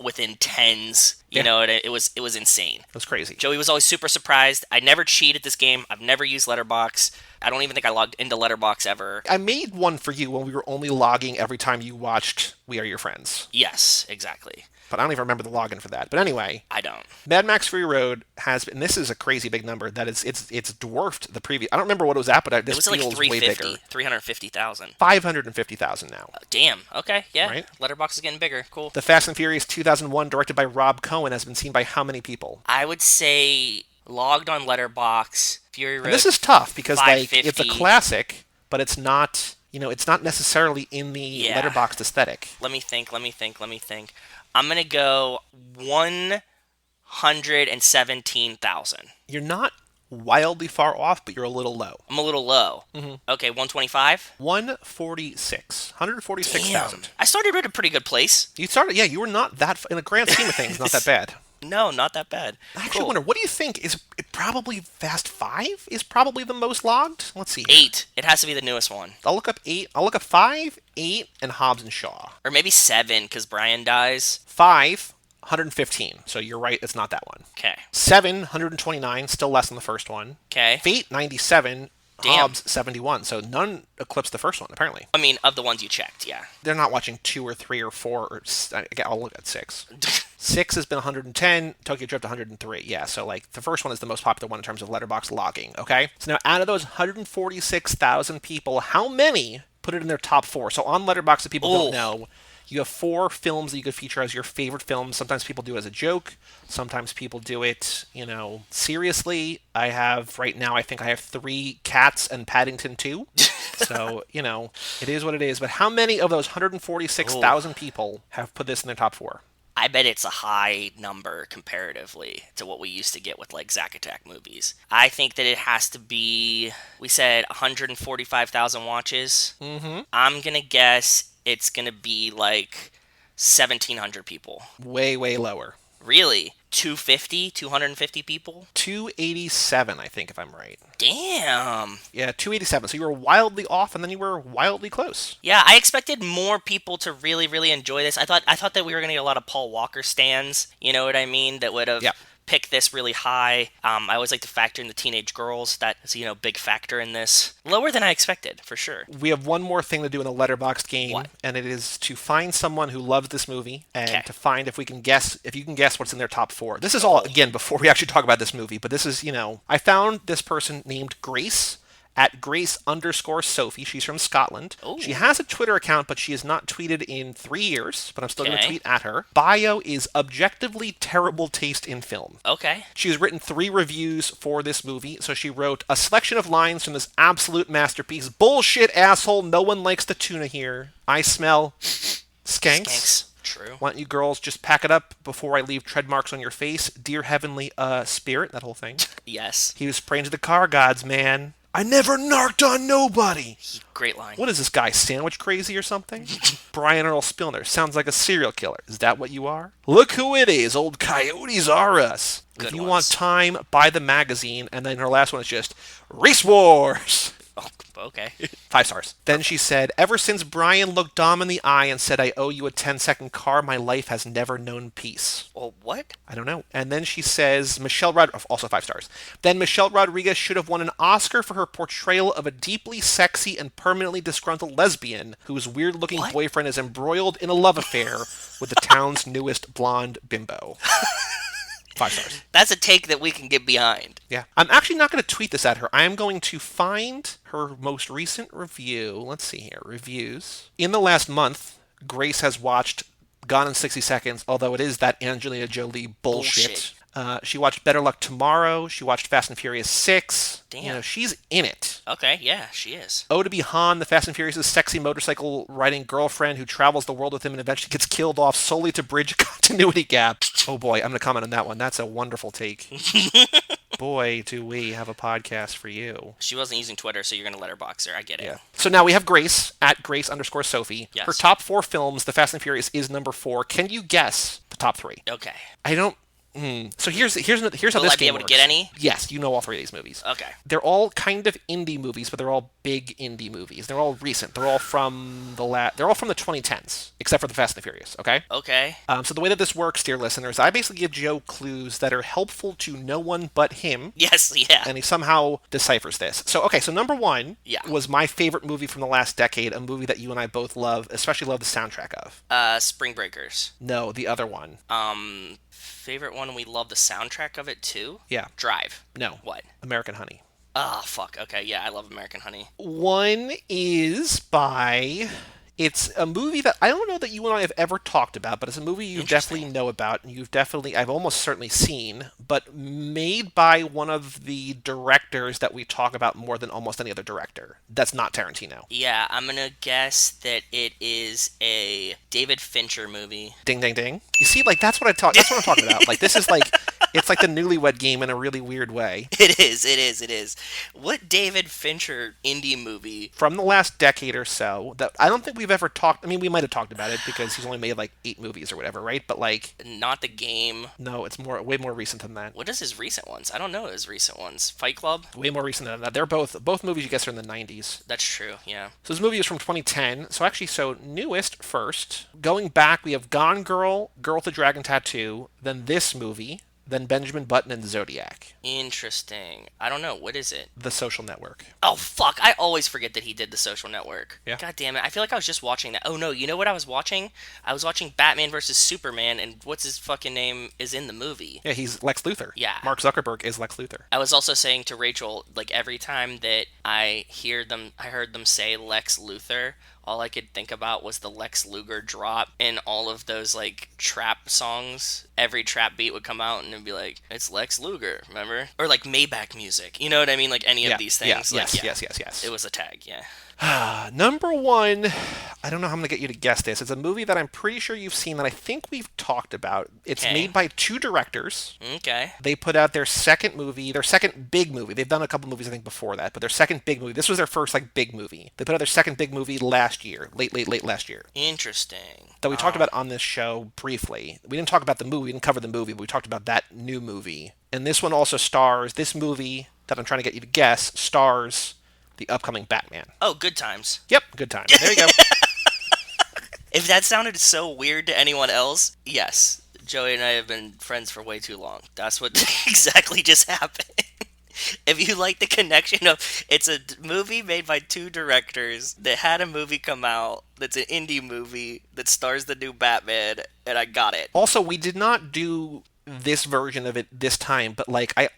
within tens. You know, it was insane.
It was crazy.
Joey was always super surprised. I never cheat at this game. I've never used Letterboxd. I don't even think I logged into Letterboxd ever.
I made one for you when we were only logging every time you watched We Are Your Friends.
Yes, exactly.
but I don't even remember the login for that. But anyway,
I don't.
Mad Max Fury Road has, and this is a crazy big number, that it's dwarfed the previous. I don't remember what it was at, but this
It was
feels
like
way bigger.
350,000.
550,000 now.
Damn. Okay. Yeah.
Right?
Letterbox is getting bigger. Cool.
The Fast and Furious 2001, directed by Rob Cohen, has been seen by how many people?
I would say logged on Letterbox, Fury Road.
And this is tough because like it's a
550.
classic, but it's not. It's not necessarily in the
Yeah.
Letterboxd aesthetic.
Let me think. I'm gonna go 117,000.
You're not wildly far off, but you're a little low.
I'm a little low. Okay, 125.
146,000.
I started at a pretty good place.
You started, yeah. You were not that in the grand scheme of things, not that bad.
No, not that bad.
I actually
Cool.
wonder, what do you think is it probably Fast 5 is probably the most logged? Let's see.
8. It has to be the newest one.
I'll look up 8. I'll look up 5, 8, and Hobbs and Shaw.
Or maybe 7, because Brian dies.
5, 115. So you're right, it's not that one.
Okay.
7, 129, still less than the first one.
Okay.
Fate, 97.
Damn.
Hobbs, 71. So none eclipsed the first one, apparently.
I mean, of the ones you checked, yeah.
They're not watching 2 or 3 or 4 or... I'll look at 6. 6 has been 110, Tokyo Drift 103. Yeah, so like the first one is the most popular one in terms of letterbox logging, okay? So now out of those 146,000 people, how many put it in their top 4? So on Letterboxd, if people don't know, you have 4 films that you could feature as your favorite films. Sometimes people do it as a joke. Sometimes people do it, seriously. Right now, I think I have 3 Cats and Paddington 2. So, it is what it is. But how many of those 146,000 people have put this in their top 4?
I bet it's a high number comparatively to what we used to get with like Zack Attack movies. I think that it has to be, we said 145,000 watches. Mm-hmm. I'm going to guess it's going to be like 1,700 people.
Way, way lower.
Really? 250 people?
287, I think, if I'm right.
Damn.
Yeah, 287. So you were wildly off, and then you were wildly close.
Yeah, I expected more people to really, really enjoy this. I thought that we were going to get a lot of Paul Walker stans, you know what I mean, that would have picked this really high. I always like to factor in the teenage girls. That is, big factor in this. Lower than I expected, for sure.
We have one more thing to do in the Letterboxd game,
What?
and it is to find someone who loves this movie, and to find if you can guess what's in their top 4. This is all, again, before we actually talk about this movie, but this is, I found this person named Grace, at Grace_Sophie. She's from Scotland.
Ooh.
She has a Twitter account, but she has not tweeted in 3 years, but I'm still going to tweet at her. Bio is objectively terrible taste in film.
Okay.
She has written 3 reviews for this movie. So she wrote a selection of lines from this absolute masterpiece. Bullshit, asshole. No one likes the tuna here. I smell skanks.
True.
Why don't you girls just pack it up before I leave tread marks on your face? Dear heavenly spirit, that whole thing.
Yes.
He was praying to the car gods, man. I never narked on nobody.
Great line.
What is this guy, sandwich crazy or something? Brian Earl Spillner sounds like a serial killer. Is that what you are? Look who it is. Old coyotes are us.
Good
if you
ones.
want time, buy the magazine. And then her last one is just Race Wars.
Oh, okay.
5 stars. Then she said, ever since Brian looked Dom in the eye and said, I owe you a 10-second car, my life has never known peace.
Well, what?
I don't know. And then she says, also 5 stars. Then Michelle Rodriguez should have won an Oscar for her portrayal of a deeply sexy and permanently disgruntled lesbian whose weird-looking boyfriend is embroiled in a love affair with the town's newest blonde bimbo. 5 stars.
That's a take that we can get behind.
Yeah. I'm actually not going to tweet this at her. I am going to find her most recent review. Let's see here. Reviews. In the last month, Grace has watched Gone in 60 Seconds, although it is that Angelina Jolie bullshit. She watched Better Luck Tomorrow. She watched Fast and Furious 6.
Damn.
She's in it.
Okay, yeah, she is.
Oh, to be Han, the Fast and Furious' sexy motorcycle riding girlfriend who travels the world with him and eventually gets killed off solely to bridge a continuity gap. Oh boy, I'm going to comment on that one. That's a wonderful take. Boy, do we have a podcast for you.
She wasn't using Twitter, so you're going to letterbox her. I get it.
Yeah. So now we have Grace, at Grace_Sophie.
Yes.
Her top 4 films, The Fast and Furious is number 4. Can you guess the top 3?
Okay.
I don't So here's how
Will
this
I be
game
able to
works.
get any?
Yes, you know all three of these movies.
Okay.
They're all kind of indie movies, but they're all big indie movies. They're all recent. They're all from they're all from the 2010s, except for the Fast and the Furious. Okay.
Okay.
So the way that this works, dear listeners, I basically give Joe clues that are helpful to no one but him.
Yes, yeah.
And he somehow deciphers this. So, okay, so number one was my favorite movie from the last decade, a movie that you and I both love, especially love the soundtrack of.
Spring Breakers.
No, the other one.
Favorite one, we love the soundtrack of it too?
Yeah.
Drive.
No.
What?
American Honey.
Oh, fuck. Okay, yeah, I love American Honey.
One is by... It's a movie that I don't know that you and I have ever talked about, but it's a movie you definitely know about, and I've almost certainly seen, but made by one of the directors that we talk about more than almost any other director. That's not Tarantino.
Yeah, I'm gonna guess that it is a David Fincher movie.
Ding, ding, ding. You see, like, that's what I'm talking about. Like, this is like, it's like the Newlywed Game in a really weird way.
It is. What David Fincher indie movie?
From the last decade or so, that I don't think we've ever talked, I mean, we might have talked about it because he's only made like 8 movies or whatever, right? But like...
Not The Game.
No, it's way more recent than that.
What is his recent ones? I don't know his recent ones. Fight Club?
Way more recent than that. They're both movies you guess are in the 90s.
That's true, yeah.
So this movie is from 2010. So newest first. Going back, we have Gone Girl, Girl with the Dragon Tattoo, then this movie, then Benjamin Button and Zodiac.
Interesting. I don't know. What is it?
The Social Network.
Oh, fuck. I always forget that he did The Social Network.
Yeah.
God damn it. I feel like I was just watching that. Oh, no. You know what I was watching? I was watching Batman vs. Superman, and what's his fucking name is in the movie.
Yeah, he's Lex Luthor.
Yeah.
Mark Zuckerberg is Lex Luthor.
I was also saying to Rachel, like, every time that I heard them say Lex Luthor, all I could think about was the Lex Luger drop in all of those, like, trap songs. Every trap beat would come out and it'd be like, it's Lex Luger, remember? Or, like, Maybach music. You know what I mean? Like, any of these things.
Yes.
It was a tag, yeah.
Number one, I don't know how I'm going to get you to guess this. It's a movie that I'm pretty sure you've seen that I think we've talked about. It's made by 2 directors.
Okay.
They put out their second big movie. They've done a couple movies, I think, before that, but their second big movie. This was their first, like, big movie. They put out their second big movie last year, late last year.
Interesting.
That we talked about on this show briefly. We didn't talk about the movie, we didn't cover the movie, but we talked about that new movie. And this one also stars, this movie that I'm trying to get you to guess, stars the upcoming Batman.
Oh, Good Times.
Yep, Good Times. There you go.
If that sounded so weird to anyone else, yes. Joey and I have been friends for way too long. That's what exactly just happened. If you like the connection of, it's a movie made by 2 directors that had a movie come out that's an indie movie that stars the new Batman, and I got it.
Also, we did not do this version of it this time, but like I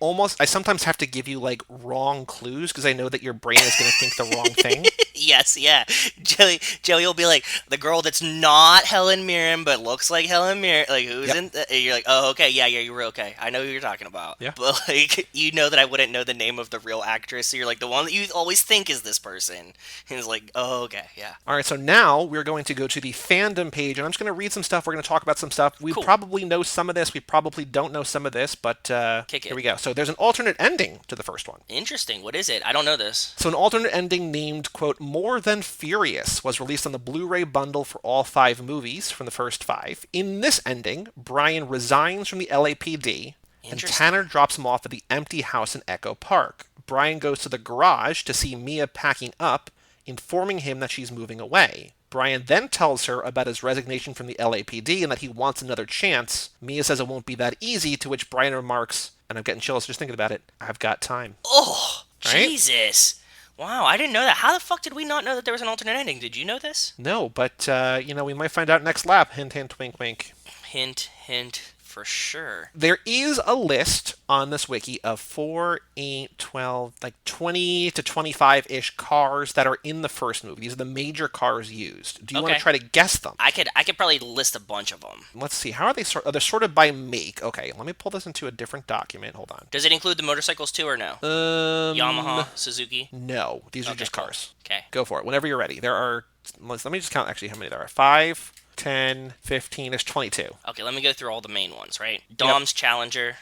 sometimes have to give you like wrong clues because I know that your brain is going to think the wrong thing.
Yes, yeah. Joey will be like, the girl that's not Helen Mirren but looks like Helen Mirren, like who's in and you're like, oh, okay, yeah, you were okay. I know who you're talking about.
Yeah.
But like, you know that I wouldn't know the name of the real actress, so you're like, the one that you always think is this person. And it's like, oh, okay, yeah.
All right, so now we're going to go to the Fandom page, and I'm just going to read some stuff. We're going to talk about some stuff. We probably know some of this. We probably don't know some of this, but here we go. So there's an alternate ending to the first one.
Interesting. What is it? I don't know this.
So an alternate ending named, quote, More Than Furious was released on the Blu-ray bundle for all 5 movies from the first 5. In this ending, Brian resigns from the LAPD, and Tanner drops him off at the empty house in Echo Park. Brian goes to the garage to see Mia packing up, informing him that she's moving away. Brian then tells her about his resignation from the LAPD and that he wants another chance. Mia says it won't be that easy, to which Brian remarks, and I'm getting chills just thinking about it, I've got time.
Oh,
right?
Jesus. Wow, I didn't know that. How the fuck did we not know that there was an alternate ending? Did you know this?
No, but, we might find out next lap. Hint, hint, wink, wink.
Hint, hint. For sure.
There is a list on this wiki of 4, 8, 12, like 20 to 25-ish cars that are in the first movie. These are the major cars used. Do you want to try to guess them?
I could probably list a bunch of them.
Let's see. How are they sorted? They're sorted by make. Okay, let me pull this into a different document. Hold on.
Does it include the motorcycles too or no? Yamaha, Suzuki?
No. These are just cars.
Okay.
Go for it. Whenever you're ready. There are... Let me just count actually how many there are. 5... 10, 15, there's 22.
Okay, let me go through all the main ones, right? Dom's Charger,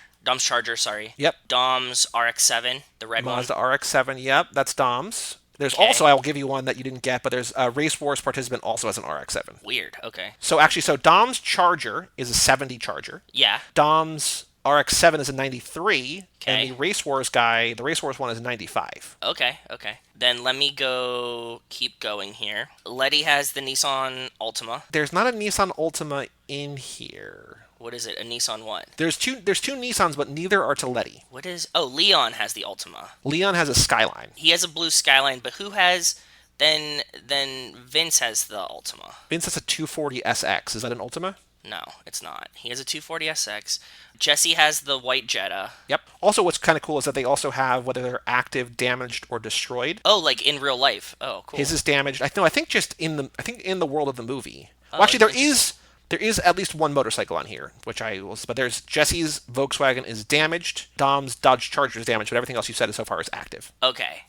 sorry.
Yep.
Dom's RX-7, the red one.
Mazda RX-7, yep, that's Dom's. There's also, I will give you one that you didn't get, but there's a Race Wars participant also has an RX-7.
Weird, okay.
So actually, Dom's Charger is a 70 Charger.
Yeah.
Dom's RX-7 is a 93,
Okay.
and the Race Wars guy, the Race Wars one is 95.
Okay. Then let me keep going here. Letty has the Nissan Altima.
There's not a Nissan Altima in here.
What is it? A Nissan what?
There's two Nissans, but neither are to Letty.
What is... Oh, Leon has the Altima.
Leon has a Skyline.
He has a blue Skyline, but who has... Then Vince has the Altima.
Vince has a 240 SX. Is that an Altima?
No, it's not. He has a 240 SX. Jesse has the white Jetta.
Yep. Also, what's kind of cool is that they also have whether they're active, damaged, or destroyed.
Oh, like in real life. Oh, cool.
His is damaged. I think just in the world of the movie. Well, actually, there is at least one motorcycle on here, but there's Jesse's Volkswagen is damaged, Dom's Dodge Charger is damaged, but everything else you said so far is active.
Okay.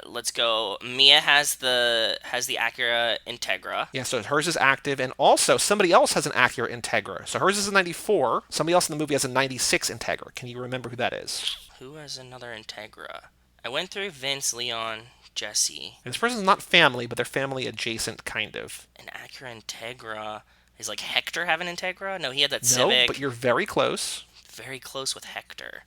Let's go. Mia has the Acura Integra.
Yeah, so hers is active, and also somebody else has an Acura Integra. So hers is a 94. Somebody else in the movie has a 96 Integra. Can you remember who that is?
Who has another Integra? I went through Vince, Leon, Jesse.
And this person's not family, but they're family adjacent, kind of.
An Acura Integra. Is like Hector have an Integra? No, he had that
No,
Civic.
but you're very close.
Very close with Hector.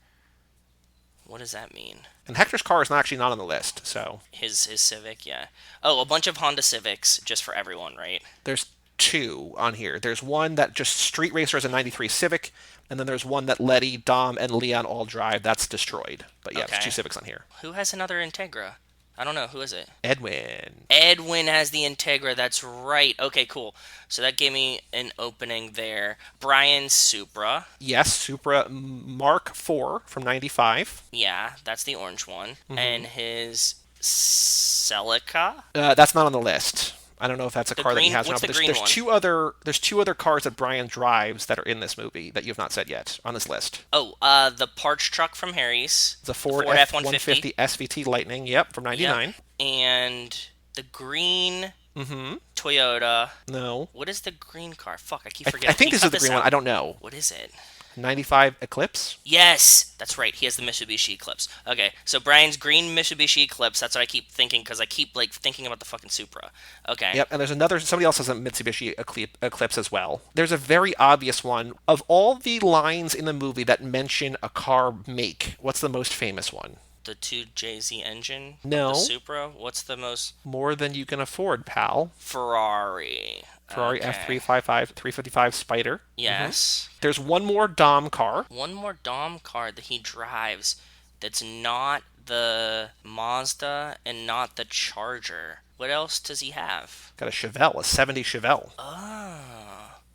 What does that mean?
And Hector's car is actually not on the list, so...
His Civic, yeah. Oh, a bunch of Honda Civics, just for everyone, right?
There's two on here. There's one that just Street Racer is a 93 Civic, and then there's one that Letty, Dom, and Leon all drive. That's destroyed. But yeah, there's two Civics on here.
Who has another Integra? I don't know. Who is it?
Edwin.
Edwin has the Integra. That's right. Okay, cool. So that gave me an opening there. Brian's Supra.
Yes, Supra Mark IV from 95.
Yeah, that's the orange one. And his Celica?
That's not on the list. I don't know if that's a car that he has now.
What's the
But
green
there's
one?
there's two other cars that Brian drives that are in this movie that you've not said yet on this list.
Oh, the parts truck from Harry's.
It's a Ford
F-150
SVT Lightning, yep, from 99.
Yep. And the green Toyota.
No.
What is the green car? Fuck, I keep forgetting.
I think this is the green one. I don't know.
What is it?
95 Eclipse?
Yes! That's right. He has the Mitsubishi Eclipse. Okay, so Brian's green Mitsubishi Eclipse. That's what I keep thinking, because I keep, thinking about the fucking Supra. Okay.
Yep, and somebody else has a Mitsubishi Eclipse as well. There's a very obvious one. Of all the lines in the movie that mention a car make, what's the most famous one?
The 2JZ engine?
No.
The Supra? What's the most...
More than you can afford, pal.
Ferrari.
Ferrari
Okay.
F355 Spider.
Yes.
There's one more Dom car.
One more Dom car that he drives that's not the Mazda and not the Charger. What else does he have?
Got a Chevelle, a 70 Chevelle.
Oh.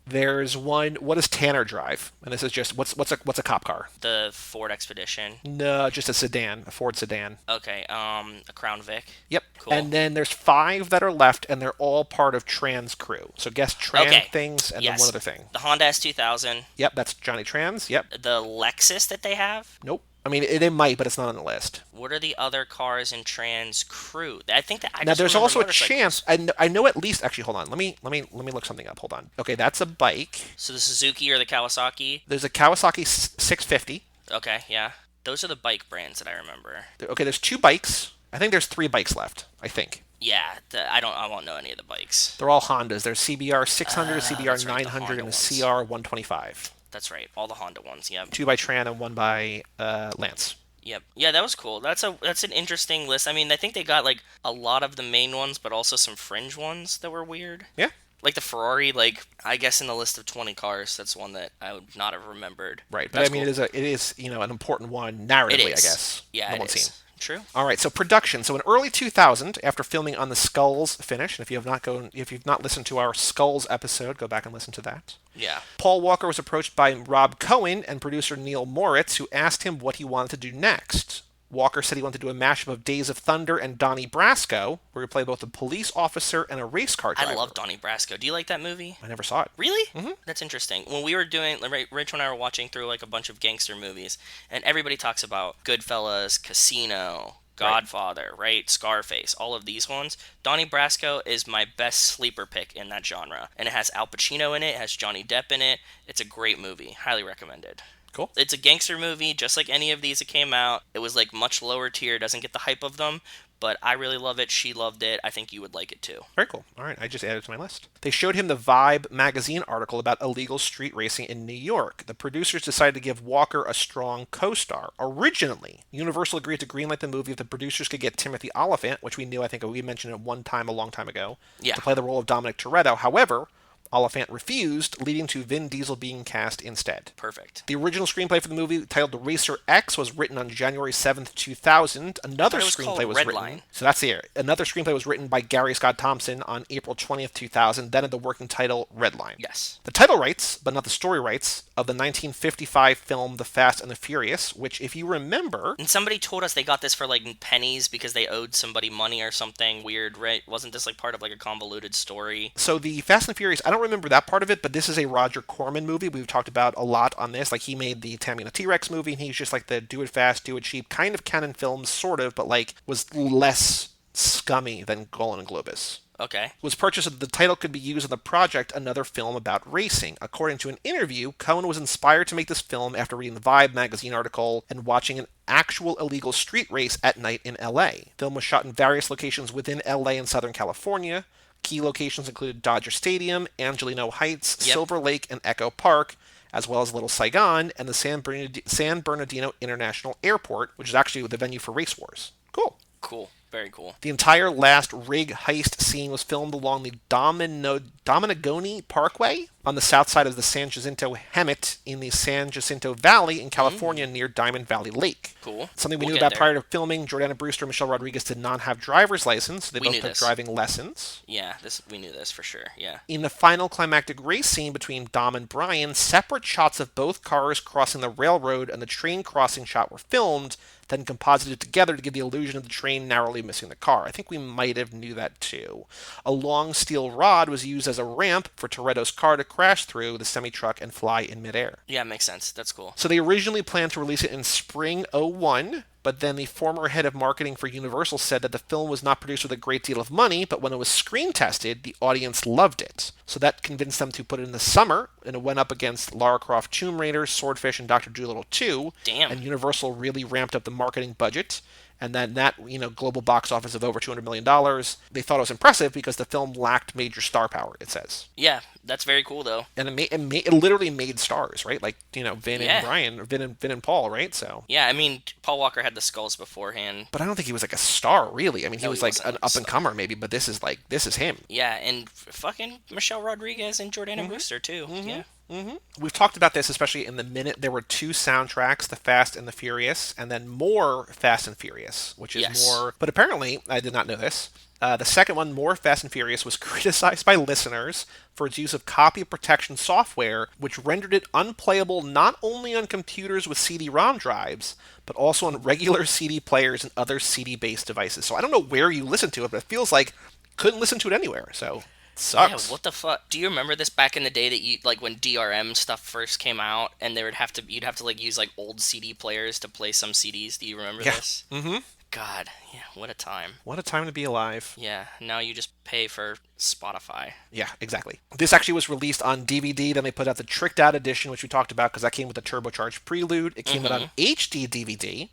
There's one. What does Tanner drive? And this is just what's a cop car?
The Ford Expedition.
No, just a sedan, a Ford sedan.
Okay, a Crown Vic.
Yep.
Cool.
And then there's 5 that are left, and they're all part of Tran's crew. So guess Tran things, and then one other thing.
The Honda S2000.
Yep, that's Johnny Trans. Yep.
The Lexus that they have.
Nope. I mean, they might, but it's not on the list.
What are the other cars in Tran's crew? I think that I
Now,
just
there's
remember
also a
motorcycles.
chance. I know at least. Actually, hold on. Let me look something up. Hold on. Okay, that's a bike.
So the Suzuki or the Kawasaki.
There's a Kawasaki 650.
Okay, yeah. Those are the bike brands that I remember.
Okay, there's 2 bikes. I think there's 3 bikes left. I think.
Yeah, I won't know any of the bikes.
They're all Hondas. There's CBR 600,
that's
CBR
right, the
900,
Honda
and a
ones.
CR 125.
That's right, all the Honda ones. Yep.
2 by Tran and 1 by Lance.
Yep. Yeah, that was cool. That's an interesting list. I mean, I think they got a lot of the main ones, but also some fringe ones that were weird.
Yeah.
Like the Ferrari, I guess in the list of 20 cars, that's one that I would not have remembered.
Right, but
That's
I mean,
cool.
it is an important one narratively,
It is.
I guess.
Yeah,
the
it
one
is.
scene.
True.
All right, so production. So in early 2000, after filming on the Skulls finish, and if you've not listened to our Skulls episode, go back and listen to that.
Yeah.
Paul Walker was approached by Rob Cohen and producer Neil Moritz, who asked him what he wanted to do next. Walker said he wanted to do a mashup of Days of Thunder and Donnie Brasco, where he played both a police officer and a race car driver.
I love Donnie Brasco. Do you like that movie?
I never saw it.
Really? Mm-hmm. That's interesting. When we were doing, Rachel and I were watching through a bunch of gangster movies, and everybody talks about Goodfellas, Casino, Godfather, right? Scarface, all of these ones. Donnie Brasco is my best sleeper pick in that genre. And it has Al Pacino in it, has Johnny Depp in it. It's a great movie. Highly recommended.
Cool.
It's a gangster movie, just like any of these that came out. It was much lower tier, doesn't get the hype of them, but I really love it. She loved it. I think you would like it too.
Very cool. All right, I just added it to my list. They showed him the Vibe magazine article about illegal street racing in New York. The producers decided to give Walker a strong co-star. Originally, Universal agreed to greenlight the movie if the producers could get Timothy Olyphant, which we knew, I think we mentioned it one time a long time ago,
Yeah.
to play the role of Dominic Toretto. However, Oliphant refused, leading to Vin Diesel being cast instead.
Perfect.
The original screenplay for the movie, titled Racer X, was written on January 7th, 2000. Another
I thought it was
screenplay
called
was
Red
written.
Line.
So that's the area. Another screenplay was written by Gary Scott Thompson on April 20th, 2000. Then had the working title Red Line.
Yes.
The title rights, but not the story rights, of the 1955 film The Fast and the Furious, which, if you remember,
And somebody told us they got this for like pennies because they owed somebody money or something weird, right? Wasn't this like part of like a convoluted story?
so the Fast and Furious, I don't remember that part of it, but this is a Roger Corman movie. We've talked about a lot on this. Like, he made the Tammy and the T-Rex movie, and he's just like the do it fast, do it cheap, kind of canon films, sort of, but like was less scummy than Golan and Globus.
Okay.
Was purchased so that the title could be used in the project, another film about racing. According to an interview, Cohen was inspired to make this film after reading the Vibe magazine article and watching an actual illegal street race at night in LA. The film was shot in various locations within LA and Southern California. Key locations included Dodger Stadium, Angelino Heights,
Yep.
Silver Lake, and Echo Park, as well as Little Saigon and the San Bernardino International Airport, which is actually the venue for Race Wars. Cool.
Cool. Very cool.
The entire last rig heist scene was filmed along the Dominagoni Parkway on the south side of the San Jacinto Hemet in the San Jacinto Valley in California near Diamond Valley Lake.
Cool.
Something we
We'll
knew
get
about
there.
prior to filming. Jordana Brewster and Michelle Rodriguez did not have driver's license. So they
We
both
knew
took
this.
driving lessons.
Yeah, we knew this for sure. Yeah.
In the final climactic race scene between Dom and Brian, separate shots of both cars crossing the railroad and the train crossing shot were filmed, then composited together to give the illusion of the train narrowly missing the car. I think we might have knew that too. A long steel rod was used as a ramp for Toretto's car to crash through the semi-truck and fly in midair.
Yeah, makes sense. That's cool.
So they originally planned to release it in spring '01, but then the former head of marketing for Universal said that the film was not produced with a great deal of money, but when it was screen tested, the audience loved it. So that convinced them to put it in the summer, and it went up against Lara Croft Tomb Raider, Swordfish, and Dr. Dolittle 2.
Damn.
And Universal really ramped up the marketing budget. And then that, global box office of over $200 million, they thought it was impressive because the film lacked major star power, it says.
Yeah, that's very cool though.
And it literally made stars, right? Like, Vin
Yeah.
and Brian, Vin and Paul, right? So.
Yeah, I mean, Paul Walker had the skulls beforehand.
But I don't think he was like a star, really. I mean, he
No,
was
he
like
wasn't
an
like a
up and comer, maybe, but this is him.
Yeah, and fucking Michelle Rodriguez and Jordana Brewster too. Yeah.
We've talked about this, especially in the minute. There were two soundtracks, The Fast and the Furious, and then more Fast and Furious, which is
Yes.
more. But apparently, I did not know this. The second one, More Fast and Furious, was criticized by listeners for its use of copy protection software, which rendered it unplayable not only on computers with CD-ROM drives, but also on regular CD players and other CD-based devices. So I don't know where you listen to it, but it feels like you couldn't listen to it anywhere. So sucks.
Yeah, what the fuck? Do you remember this back in the day that you like when DRM stuff first came out and you'd have to like use like old CD players to play some CDs? Do you remember
Yeah.
this?
Mm-hmm.
God, yeah, what a time.
What a time to be alive.
Yeah, now you just pay for Spotify.
Yeah, exactly. This actually was released on DVD. Then they put out the tricked out edition, which we talked about because that came with the turbocharged prelude. It came out on HD DVD,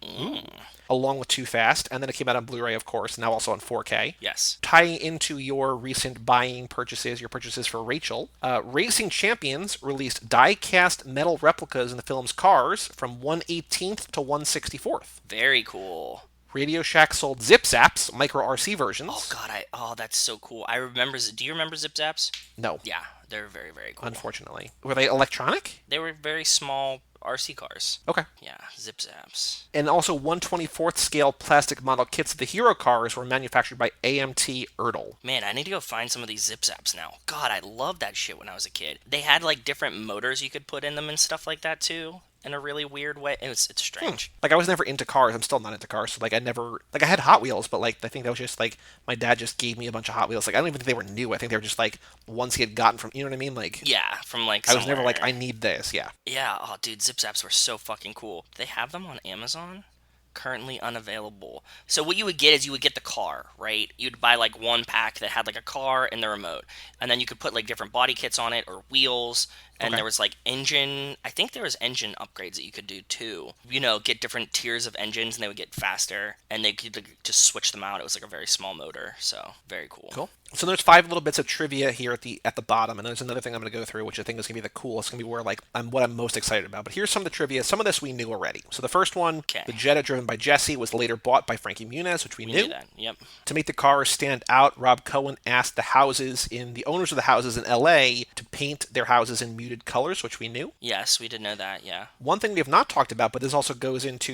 along with Too Fast, and then it came out on Blu-ray, of course, now also on 4K.
Yes.
Tying into your recent buying purchases, your purchases for Rachel, Racing Champions released die-cast metal replicas in the film's cars from 1/18th to 1/64th.
Very cool.
Radio Shack sold Zip Zaps, micro RC versions.
Oh god, that's so cool. I remember. Do you remember Zip Zaps?
No,
Yeah, they're very very cool.
unfortunately. Were they electronic?
They were very small RC cars.
Okay.
Yeah, Zip Zaps.
And also 1/24th scale plastic model kits of the hero cars were manufactured by AMT Erdl.
Man, I need to go find some of these Zip Zaps now. God, I loved that shit when I was a kid. They had like different motors you could put in them and stuff like that too, in a really weird way. It's strange.
Like, I was never into cars. I'm still not into cars. So, like, I never... Like, I had Hot Wheels, but, like, I think that was just, like, my dad just gave me a bunch of Hot Wheels. Like, I don't even think they were new. I think they were just, like, ones he had gotten from... You know what I mean? Like...
Yeah, from like
I was never like,
somewhere.
I need this. Yeah.
Yeah, oh dude, Zip Zaps were so fucking cool. They have them on Amazon? Currently unavailable. So what you would get is you would get the car, right? You'd buy like one pack that had like a car and the remote. And then you could put like different body kits on it or wheels. And
Okay.
there was like I think there was engine upgrades that you could do too. Get different tiers of engines and they would get faster and they could like, just switch them out. It was like a very small motor, so very cool.
Cool. So there's 5 little bits of trivia here at the bottom, and there's another thing I'm going to go through, which I think is going to be the coolest. It's going to be where like what I'm most excited about. But here's some of the trivia. Some of this we knew already. So the first one,
Okay.
the Jetta driven by Jesse, was later bought by Frankie Muniz, which we
We
knew.
knew that. Yep.
To make the cars stand out, Rob Cohen asked the owners of the houses in L.A. to paint their houses in muted colors, which we knew.
Yes, we did know that. Yeah.
One thing we have not talked about, but this also goes into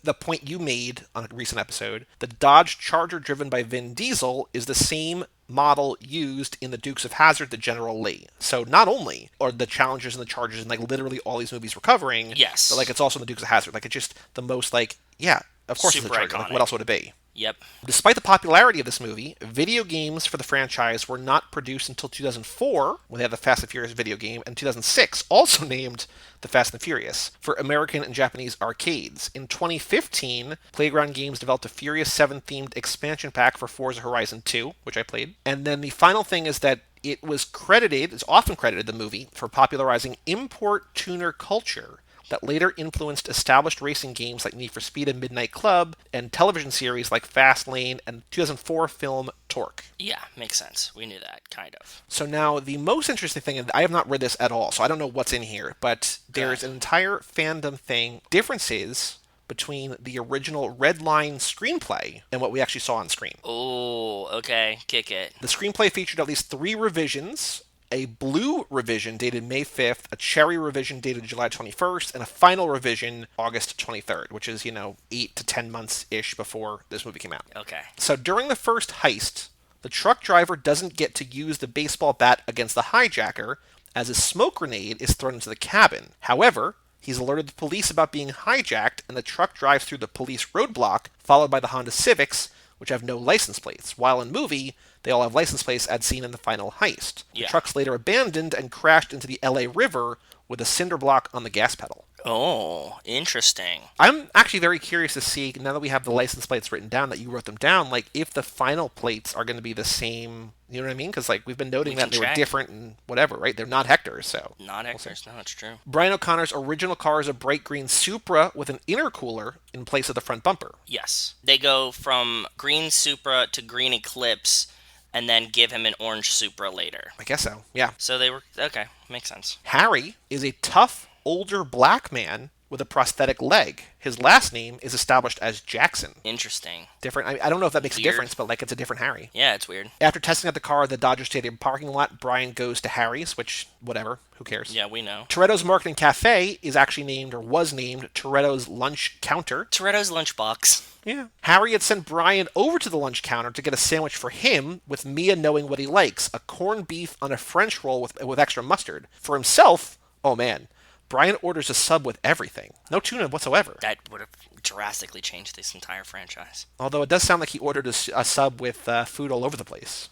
the point you made on a recent episode. The Dodge Charger driven by Vin Diesel is the same model used in the Dukes of Hazzard, the General Lee. So not only are the Challengers and the Chargers in like literally all these movies we're covering,
Yes.
but like it's also in the Dukes of Hazzard. Like it's just the most like, yeah, of course it's a
Super
Charger. Like,
iconic.
what else would it be?
Yep.
Despite the popularity of this movie, video games for the franchise were not produced until 2004, when they had the Fast and Furious video game, and 2006, also named The Fast and Furious, for American and Japanese arcades. In 2015, Playground Games developed a Furious 7-themed expansion pack for Forza Horizon 2, which I played. And then the final thing is that it's often credited, the movie, for popularizing import tuner culture that later influenced established racing games like Need for Speed and Midnight Club, and television series like Fastlane and 2004 film Torque.
Yeah, makes sense. We knew that, kind of.
So now the most interesting thing, and I have not read this at all, so I don't know what's in here, but there's an entire fandom thing, differences between the original Red Line screenplay and what we actually saw on screen.
Oh, okay. Kick it.
The screenplay featured at least 3 revisions: a blue revision dated May 5th, a cherry revision dated July 21st, and a final revision August 23rd, which is, 8 to 10 months-ish before this movie came out.
Okay.
So during the first heist, the truck driver doesn't get to use the baseball bat against the hijacker, as a smoke grenade is thrown into the cabin. However, he's alerted the police about being hijacked, and the truck drives through the police roadblock, followed by the Honda Civics, which have no license plates, while in movie, they all have license plates as seen in the final heist.
Yeah.
The truck's later abandoned and crashed into the LA River with a cinder block on the gas pedal.
Oh, interesting.
I'm actually very curious to see, now that we have the license plates written down, that you wrote them down, like if the final plates are going to be the same, you know what I mean? Because like we've been noting that they were different and whatever, right? They're not Hector's, so.
Not Hector's, no, it's true.
Brian O'Connor's original car is a bright green Supra with an intercooler in place of the front bumper.
Yes. They go from green Supra to green Eclipse and then give him an orange Supra later.
I guess so, yeah.
So they were, okay, makes sense.
Harry is a tough, older black man with a prosthetic leg. His last name is established as Jackson.
Interesting.
Different. I don't know if that makes a
Weird.
difference, but like it's a different Harry.
Yeah, it's weird.
After testing out the car at the Dodger Stadium parking lot, Brian goes to Harry's, which, whatever, who cares?
Yeah, we know.
Toretto's Marketing Cafe is actually named, or was named, Toretto's Lunch Counter.
Toretto's lunchbox.
Yeah. Harry had sent Brian over to the lunch counter to get a sandwich for him, with Mia knowing what he likes, a corned beef on a French roll with extra mustard. For himself, oh man, Brian orders a sub with everything. No tuna whatsoever.
That would have drastically changed this entire franchise.
Although it does sound like he ordered a sub with food all over the place.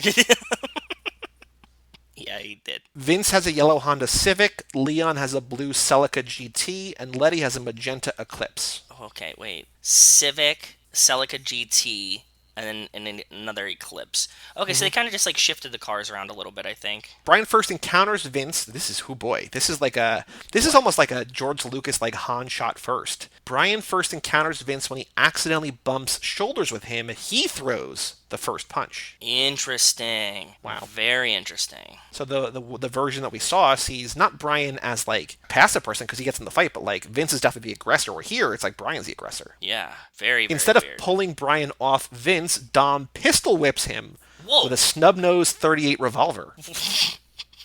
Yeah, he did.
Vince has a yellow Honda Civic, Leon has a blue Celica GT, and Letty has a magenta Eclipse.
Okay, wait. Civic, Celica GT, and then another Eclipse. Okay, so they kind of just like shifted the cars around a little bit, I think.
Brian first encounters Vince. This is this is almost like a George Lucas like Han shot first. Brian first encounters Vince when he accidentally bumps shoulders with him. He throws the first punch.
Interesting.
Wow.
Very interesting.
So the version that we saw sees not Brian as like passive person because he gets in the fight, but like Vince is definitely the aggressor. Where here it's like Brian's the aggressor.
Yeah, very
Instead
weird.
of pulling Brian off Vince, Dom pistol whips him
Whoa.
with a snub-nosed .38 revolver.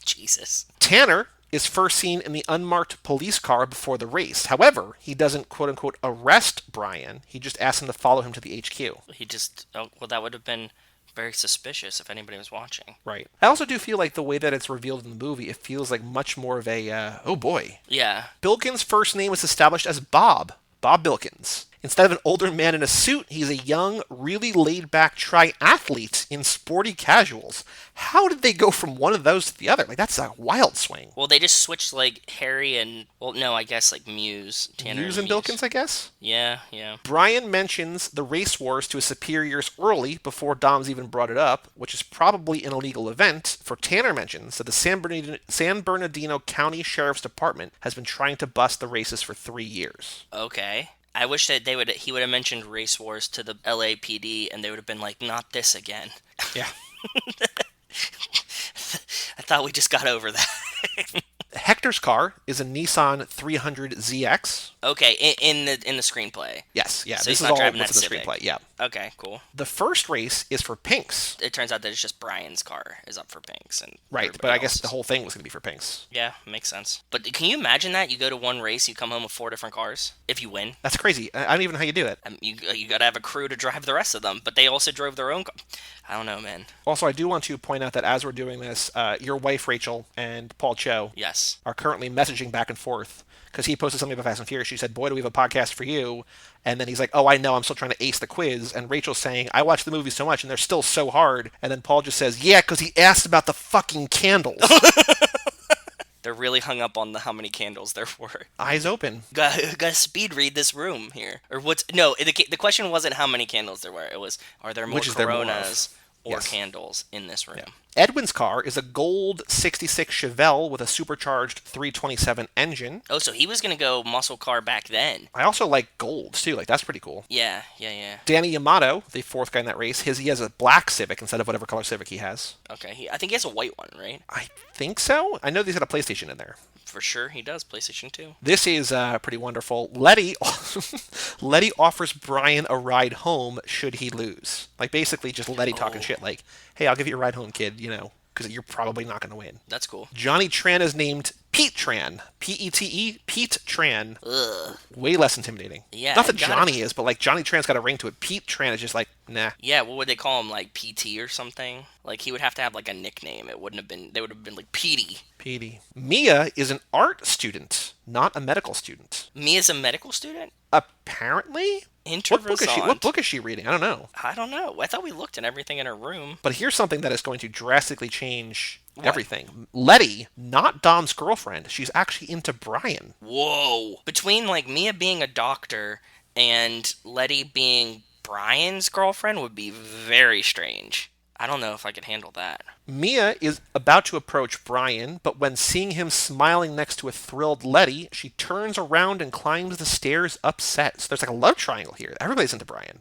Jesus.
Tanner is first seen in the unmarked police car before the race. However, he doesn't quote-unquote arrest Brian. He just asks him to follow him to the HQ.
That would have been very suspicious if anybody was watching.
Right. I also do feel like the way that it's revealed in the movie, it feels like much more of a, oh boy.
Yeah.
Bilkins' first name was established as Bob Bilkins. Instead of an older man in a suit, he's a young, really laid-back triathlete in sporty casuals. How did they go from one of those to the other? Like, that's a wild swing.
Well, they just switched like Harry and no, I guess like Muse, Tanner
Hughes and Bilkins, I guess?
Yeah, yeah.
Brian mentions the race wars to his superiors early, before Dom's even brought it up, which is probably an illegal event, for Tanner mentions that the San Bernardino County Sheriff's Department has been trying to bust the races for 3 years.
Okay. I wish that he would have mentioned race wars to the LAPD and they would have been like, not this again.
Yeah.
I thought we just got over that.
Hector's car is a Nissan 300ZX.
Okay, in the screenplay.
Yes, yeah,
So
this
he's
is
not
all
driving
what's in
that
the
Civic.
screenplay, yeah.
Okay, cool.
The first race is for Pinks.
It turns out that it's just Brian's car is up for Pinks and
Right,
everybody
but I guess
else's.
the whole thing was going to be for Pinks.
Yeah, makes sense. But can you imagine that? You go to one race, you come home with 4 different cars if you win.
That's crazy. I don't even know how you do it.
You got to have a crew to drive the rest of them, but they also drove their own car. I don't know, man.
Also, I do want to point out that as we're doing this, your wife, Rachel, and Paul Cho
Yes.
are currently messaging back and forth, because he posted something about Fast and Furious. She said, boy, do we have a podcast for you. And then he's like, oh, I know, I'm still trying to ace the quiz. And Rachel's saying, I watch the movie so much, and they're still so hard. And then Paul just says, yeah, because he asked about the fucking candles.
They're really hung up on how many candles there were.
Eyes open.
Got to speed read this room here. Or what's... No, the question wasn't how many candles there were. It was, are there more
Which is there more of?
Coronas or
Yes.
candles in this room?
Yeah. Edwin's car is a gold 66 Chevelle with a supercharged 327 engine.
Oh, so he was going to go muscle car back then.
I also like golds, too. Like, that's pretty cool.
Yeah, yeah, yeah.
Danny Yamato, the fourth guy in that race, he has a black Civic instead of whatever color Civic he has.
Okay, I think he has a white one, right?
I think so. I know he's got a PlayStation in there.
For sure, he does. PlayStation 2.
This is pretty wonderful. Letty offers Brian a ride home should he lose. Like, basically just Letty talking shit like, hey, I'll give you a ride home, kid, you know, because you're probably not going to win.
That's cool.
Johnny Tran is named Pete Tran. P-E-T-E, Pete Tran.
Ugh.
Way less intimidating.
Yeah,
Not that
gotta-
Johnny is, but like Johnny Tran's got a ring to it. Pete Tran is just like, nah.
Yeah, what would they call him? Like PT or something? Like he would have to have like a nickname. It wouldn't have been. They would have been like Petey.
Petey. Mia is an art student, not a medical student.
Mia's a medical student.
Apparently? What book is she reading? I don't know.
I don't know. I thought we looked at everything in her room.
But here's something that is going to drastically change
What?
everything. Letty, not Dom's girlfriend. She's actually into Brian.
Whoa. Between like Mia being a doctor and Letty being Brian's girlfriend would be very strange. I don't know if I could handle that.
Mia is about to approach Brian, but when seeing him smiling next to a thrilled Letty, she turns around and climbs the stairs upset. So there's like a love triangle here. Everybody's into Brian.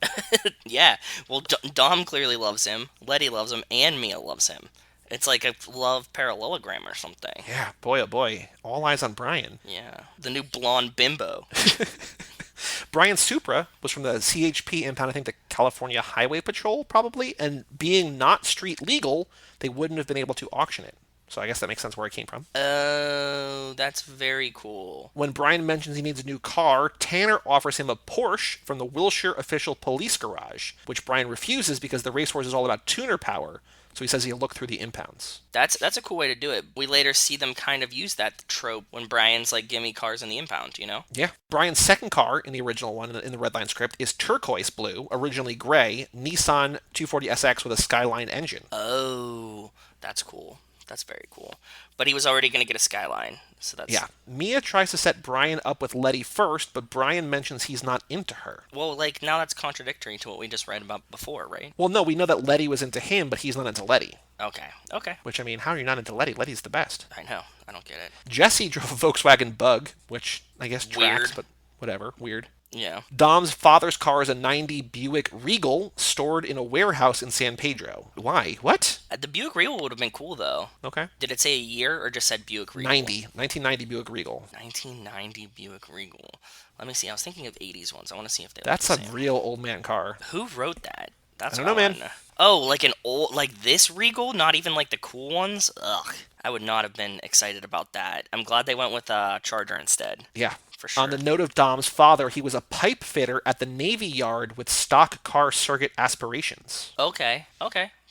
Yeah. Well, Dom clearly loves him. Letty loves him, and Mia loves him. It's like a love parallelogram or something.
Yeah, boy oh boy. All eyes on Brian.
Yeah. The new blonde bimbo.
Brian's Supra was from the CHP impound, I think the California Highway Patrol, probably, and being not street legal, they wouldn't have been able to auction it. So I guess that makes sense where it came from.
Oh, that's very cool.
When Brian mentions he needs a new car, Tanner offers him a Porsche from the Wilshire Official Police Garage, which Brian refuses because the race horse is all about tuner power. So he says he'll look through the impounds.
That's a cool way to do it. We later see them kind of use that trope when Brian's like, "Gimme cars in the impound," you know?
Yeah. Brian's second car in the original one, in the Redline script, is turquoise blue, originally gray, Nissan 240SX with a Skyline engine.
Oh, that's cool. That's very cool. But he was already going to get a Skyline, so that's...
Yeah. Mia tries to set Brian up with Letty first, but Brian mentions he's not into her.
Well, like, now that's contradictory to what we just read about before, right?
Well, no, we know that Letty was into him, but he's not into Letty.
Okay.
Which, I mean, how are you not into Letty? Letty's the best.
I know. I don't get it.
Jesse drove a Volkswagen Bug, which I guess tracks,
Weird.
but whatever. Weird.
Yeah.
Dom's father's car is a 90 Buick Regal stored in a warehouse in San Pedro. Why? What?
The Buick Regal would have been cool, though.
Okay.
Did it say a year or just said Buick Regal?
1990 Buick Regal.
1990 Buick Regal. Let me see. I was thinking of 80s ones. I want to see if they
That's
look
a
the same.
real old man car.
Who wrote that? That's
I don't know,
what
man.
wanna know. Oh, like an old, like this Regal? Not even like the cool ones? Ugh. I would not have been excited about that. I'm glad they went with a Charger instead.
Yeah.
For sure.
On the note of Dom's father, he was a pipe fitter at the Navy Yard with stock car circuit aspirations.
Okay.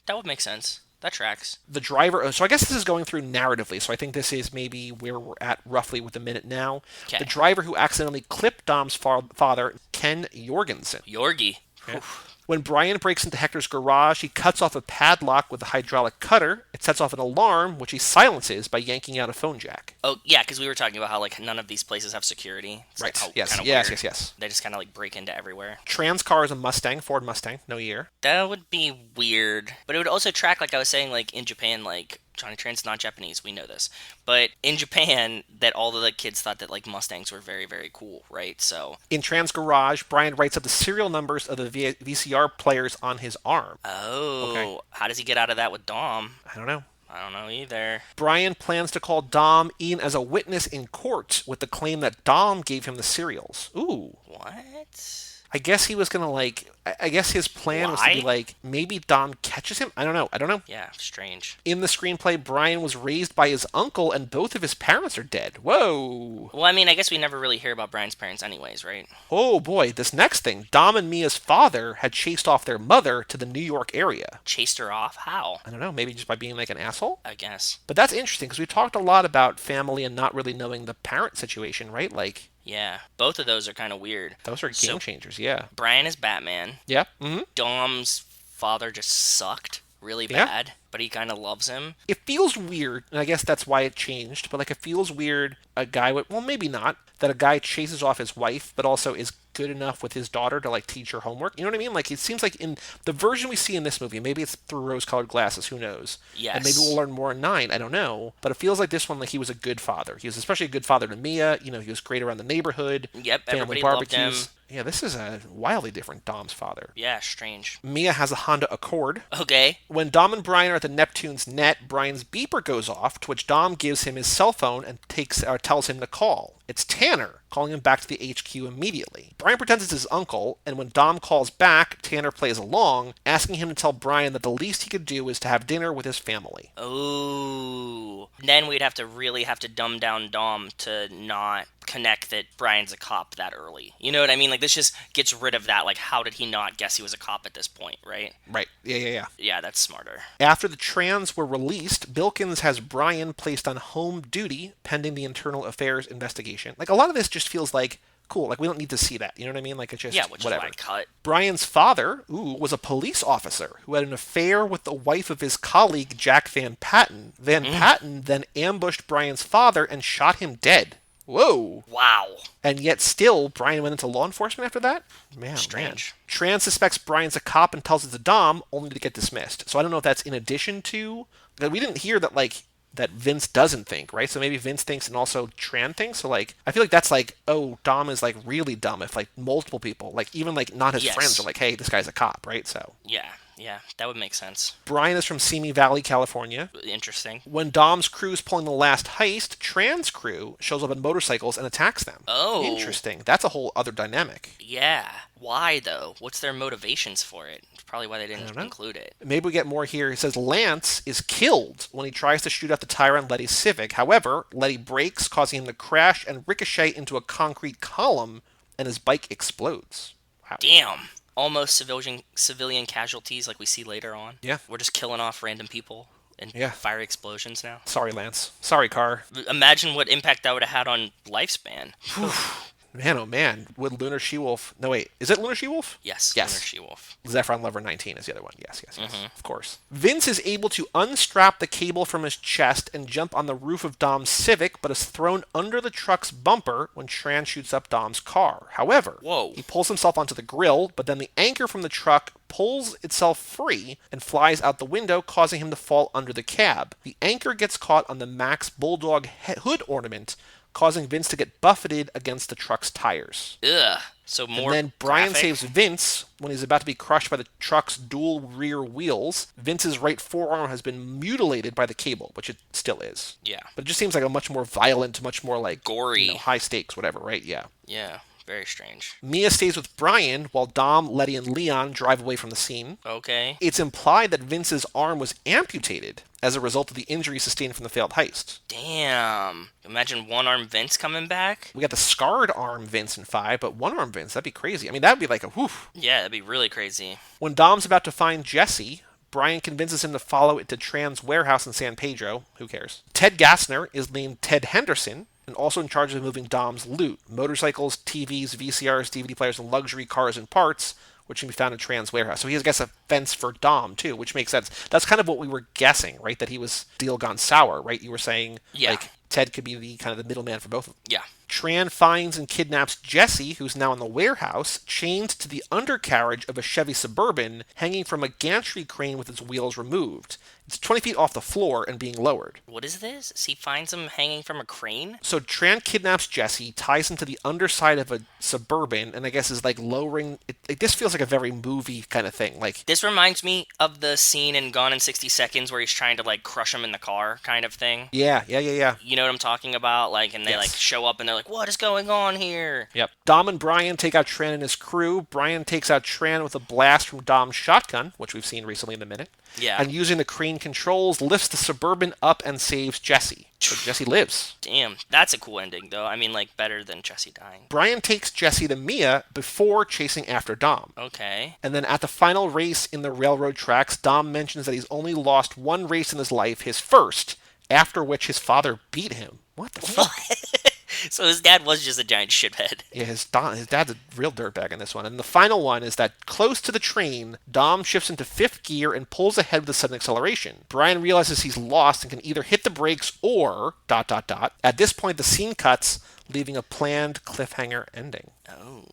That would make sense. that tracks.
The driver, so I guess this is going through narratively, so I think this is maybe where we're at roughly with the minute now.
Okay.
The driver who accidentally clipped Dom's father, Ken Jorgensen.
Yorgi.
Okay. When Brian breaks into Hector's garage, he cuts off a padlock with a hydraulic cutter. It sets off an alarm, which he silences by yanking out a phone jack.
Oh, yeah, because we were talking about how, like, none of these places have security. It's
Right.
Like, how
Yes.
kinda
Yes.
weird.
Yes. Yes.
They just kind of, like, break into everywhere.
Tran's car is a Mustang, Ford Mustang, no year.
That would be weird. But it would also track, like I was saying, like, in Japan, like, Johnny Tran's not Japanese, we know this. But in Japan, that all the kids thought that, like, Mustangs were very, very cool, right? So...
In Tran's garage, Brian writes up the serial numbers of the VCR players on his arm.
Oh,
Okay.
How does he get out of that with Dom?
I don't know.
I don't know either.
Brian plans to call Dom in as a witness in court with the claim that Dom gave him the cereals. Ooh.
What?
I guess he was going to, like... I guess his plan was to be
Why?
like, maybe Dom catches him? I don't know.
Yeah, strange.
In the screenplay, Brian was raised by his uncle and both of his parents are dead. Whoa.
Well, I mean, I guess we never really hear about Brian's parents anyways, right?
Oh boy, this next thing. Dom and Mia's father had chased off their mother to the New York area.
Chased her off? How?
I don't know, maybe just by being like an asshole?
I guess.
But that's interesting because we talked a lot about family and not really knowing the parent situation, right? Like,
Yeah, both of those are kind of weird.
those are game
So-
changers, yeah.
Brian is Batman.
Yeah, mm-hmm.
Dom's father just sucked really
Yeah.
bad, but he kind of loves him.
It feels weird, and I guess that's why it changed, but like it feels weird a guy would, well, maybe not, that a guy chases off his wife, but also is good enough with his daughter to like teach her homework. You know what I mean? Like it seems like in the version we see in this movie, maybe it's through rose-colored glasses, who knows?
Yes.
And maybe we'll learn more in 9, I don't know. But it feels like this one, like he was a good father. He was especially a good father to Mia. You know, he was great around the neighborhood.
Yep,
family
everybody loved
barbecues.
him.
Yeah, this is a wildly different Dom's father.
Yeah, strange.
Mia has a Honda Accord.
Okay.
When Dom and Brian are at the Neptune's net, Brian's beeper goes off, to which Dom gives him his cell phone and tells him to call. It's Tanner, calling him back to the HQ immediately. Brian pretends it's his uncle, and when Dom calls back, Tanner plays along, asking him to tell Brian that the least he could do is to have dinner with his family.
Oh. Then we'd really have to dumb down Dom to not connect that Brian's a cop that early. You know what I mean? Like, this just gets rid of that. Like, how did he not guess he was a cop at this point, right?
Right. Yeah.
Yeah, that's smarter.
After the trans were released, Bilkins has Brian placed on home duty pending the internal affairs investigation. Like, a lot of this just feels like, cool, like, we don't need to see that. You know what I mean? Like, it's just,
Yeah, which
whatever.
is why I cut.
Brian's father, was a police officer who had an affair with the wife of his colleague, Jack Van Patten. Van Patten then ambushed Brian's father and shot him dead. Whoa.
Wow.
And yet still, Brian went into law enforcement after that? Man,
Strange.
Man. Trans suspects Brian's a cop and tells it to Dom, only to get dismissed. So I don't know if that's in addition to... We didn't hear that, like, that Vince doesn't think, right? So maybe Vince thinks and also Tran thinks. So, like, I feel like that's like, oh, Dom is, like, really dumb if, like, multiple people, like, even, like, not his
Yes.
friends are like, hey, this guy's a cop, right? So
Yeah, that would make sense.
Brian is from Simi Valley, California.
Interesting.
When Dom's crew is pulling the last heist, Tran's crew shows up on motorcycles and attacks them.
Oh.
Interesting. That's a whole other dynamic.
Yeah. Why, though? What's their motivations for it? It's probably why they
don't
didn't
know.
include it.
Maybe we get more here. He says Lance is killed when he tries to shoot out the tire on Letty's Civic. However, Letty brakes, causing him to crash and ricochet into a concrete column, and his bike explodes. Wow.
Damn. Almost civilian casualties like we see later on.
Yeah.
We're just killing off random people and
Yeah.
fiery explosions now.
Sorry, Lance. Sorry, car.
Imagine what impact that would have had on lifespan.
Man, oh man. Would Lunar She-Wolf... No, wait. Is it Lunar She-Wolf?
Yes.
Yes.
Lunar She-Wolf.
Zephron Lover 19 is the other one. Yes. Of course. Vince is able to unstrap the cable from his chest and jump on the roof of Dom's Civic, but is thrown under the truck's bumper when Tran shoots up Dom's car. However,
Whoa.
he pulls himself onto the grill, but then the anchor from the truck pulls itself free and flies out the window, causing him to fall under the cab. The anchor gets caught on the Max Bulldog hood ornament, causing Vince to get buffeted against the truck's tires.
Ugh. So more.
And then Brian
graphic.
saves Vince when he's about to be crushed by the truck's dual rear wheels. Vince's right forearm has been mutilated by the cable, which it still is.
Yeah.
But it just seems like a much more violent, much more like
Gory.
high stakes, whatever, right? Yeah.
Yeah. Very strange.
Mia stays with Brian while Dom, Letty, and Leon drive away from the scene.
Okay.
It's implied that Vince's arm was amputated as a result of the injury sustained from the failed heist.
Damn. Imagine one-arm Vince coming back.
We got the scarred arm Vince in 5, but one-arm Vince, that'd be crazy. I mean, that'd be like a whoof.
Yeah, that'd be really crazy.
When Dom's about to find Jesse, Brian convinces him to follow it to Tran's warehouse in San Pedro. Who cares? Ted Gassner is named Ted Henderson, and also in charge of moving Dom's loot: motorcycles, TVs, VCRs, DVD players, and luxury cars and parts, which can be found in Tran's warehouse. So he has, I guess, a fence for Dom, too, which makes sense. That's kind of what we were guessing, right? That he was deal gone sour, right? You were saying, like, Ted could be the kind of the middleman for both of them.
Yeah.
Tran finds and kidnaps Jesse, who's now in the warehouse, chained to the undercarriage of a Chevy Suburban, hanging from a gantry crane with its wheels removed. It's 20 feet off the floor and being lowered.
What is this? He finds him hanging from a crane?
So Tran kidnaps Jesse, ties him to the underside of a Suburban, and I guess is like lowering... This feels like a very movie kind of thing. Like,
this reminds me of the scene in Gone in 60 Seconds where he's trying to, like, crush him in the car kind of thing.
Yeah.
You know what I'm talking about? Like, and they, like, show up and they're like, what is going on here?
Yep. Dom and Brian take out Tran and his crew. Brian takes out Tran with a blast from Dom's shotgun, which we've seen recently in a minute.
Yeah.
And using the crane controls, lifts the Suburban up and saves Jesse. So Jesse lives.
Damn, that's a cool ending, though. I mean, like, better than Jesse dying.
Brian takes Jesse to Mia before chasing after Dom.
Okay.
And then at the final race in the railroad tracks, Dom mentions that he's only lost one race in his life, his first, after which his father beat him. What the fuck?
So his dad was just a giant shithead.
Yeah, his dad's a real dirtbag in this one. And the final one is that close to the train, Dom shifts into fifth gear and pulls ahead with a sudden acceleration. Brian realizes he's lost and can either hit the brakes or ... At this point, the scene cuts, leaving a planned cliffhanger ending.
Oh.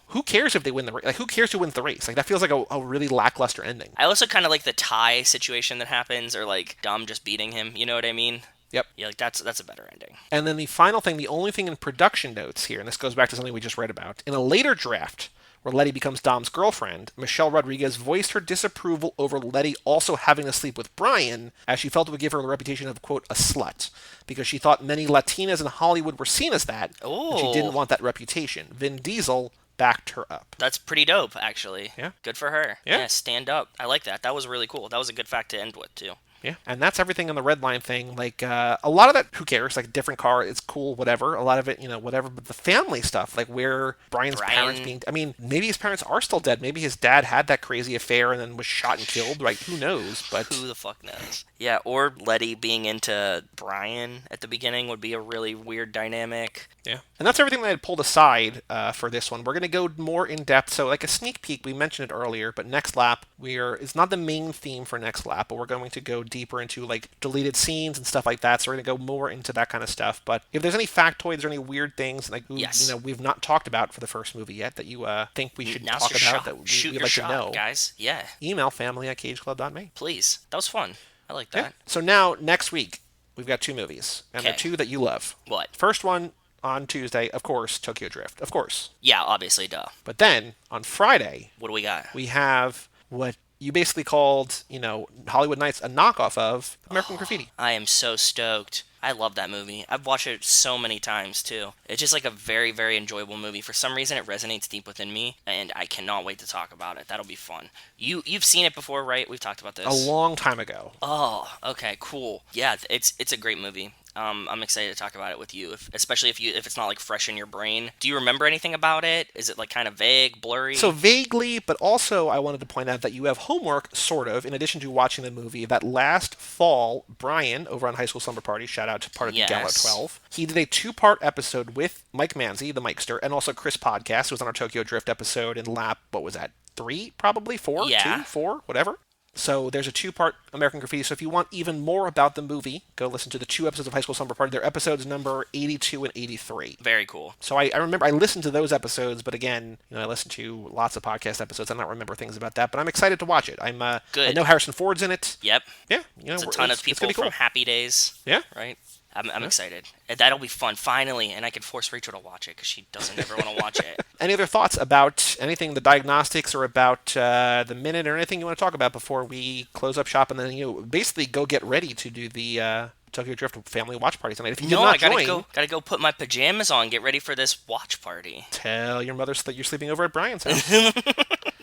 Who cares if they win the race? Like, who cares who wins the race? Like, that feels like a really lackluster ending.
I also kind of like the tie situation that happens, or like Dom just beating him. You know what I mean?
Yep.
Yeah, like that's a better ending.
And then the final thing, the only thing in production notes here, and this goes back to something we just read about, in a later draft where Letty becomes Dom's girlfriend, Michelle Rodriguez voiced her disapproval over Letty also having to sleep with Brian, as she felt it would give her the reputation of, quote, a slut, because she thought many Latinas in Hollywood were seen as that, and she didn't want that reputation. Vin Diesel backed her up.
That's pretty dope, actually.
Yeah.
Good for her.
Yeah.
Stand up. I like that. That was really cool. That was a good fact to end with, too.
Yeah, and that's everything on the red line thing. Like, a lot of that, who cares? Like, different car, it's cool, whatever. A lot of it, whatever. But the family stuff, like where Brian's parents being... I mean, maybe his parents are still dead. Maybe his dad had that crazy affair and then was shot and killed. Right? Who knows? But
who the fuck knows? Yeah, or Letty being into Brian at the beginning would be a really weird dynamic.
Yeah. And that's everything that I had pulled aside for this one. We're going to go more in depth. So, like a sneak peek, we mentioned it earlier, but Next Lap, it's not the main theme for Next Lap, but we're going to go deeper into like deleted scenes and stuff like that. So we're going to go more into that kind of stuff. But if there's any factoids or any weird things like we've not talked about for the first movie yet that you think we should talk about that we'd like to know,
guys. Yeah.
Email family@cageclub.me.
Please. That was fun. I like that.
Yeah. So now next week we've got two movies, and they're two that you love.
What?
First one on Tuesday, of course, Tokyo Drift, of course.
Yeah, obviously, duh.
But then on Friday,
what do we got?
We have what you basically called, Hollywood Nights a knockoff of American Graffiti.
I am so stoked. I love that movie. I've watched it so many times, too. It's just like a very, very enjoyable movie. For some reason, it resonates deep within me, and I cannot wait to talk about it. That'll be fun. You've seen it before, right? We've talked about this.
A long time ago.
Oh, okay, cool. Yeah, it's a great movie. I'm excited to talk about it with you, especially if it's not like fresh in your brain. Do you remember anything about it? Is it like kind of vague, blurry?
So vaguely, but also I wanted to point out that you have homework, sort of, in addition to watching the movie. That last fall, Brian, over on High School Slumber Party, shout out to part of the Gala 12, he did a 2-part episode with Mike Manzi, the Mikester, and also Chris Podcast, who was on our Tokyo Drift episode in lap, what was that, 3, probably? 4?
Yeah.
2? 4? Whatever. So there's a 2-part American Graffiti. So if you want even more about the movie, go listen to the 2 episodes of High School Slumber Party. They're episodes number 82 and 83.
Very cool.
So I remember I listened to those episodes, but again, I listened to lots of podcast episodes. I don't remember things about that, but I'm excited to watch it.
Good.
I know Harrison Ford's in it.
Yep.
Yeah.
It's a ton of people from Happy Days.
Yeah.
Right? I'm excited. That'll be fun, finally, and I can force Rachel to watch it because she doesn't ever want to watch it.
Any other thoughts about anything, the Diagnostics, or about the Minute, or anything you want to talk about before we close up shop and then basically go get ready to do the Tokyo Drift family watch party tonight? If you did not join,
gotta go put my pajamas on, get ready for this watch party.
Tell your mother that you're sleeping over at Brian's house.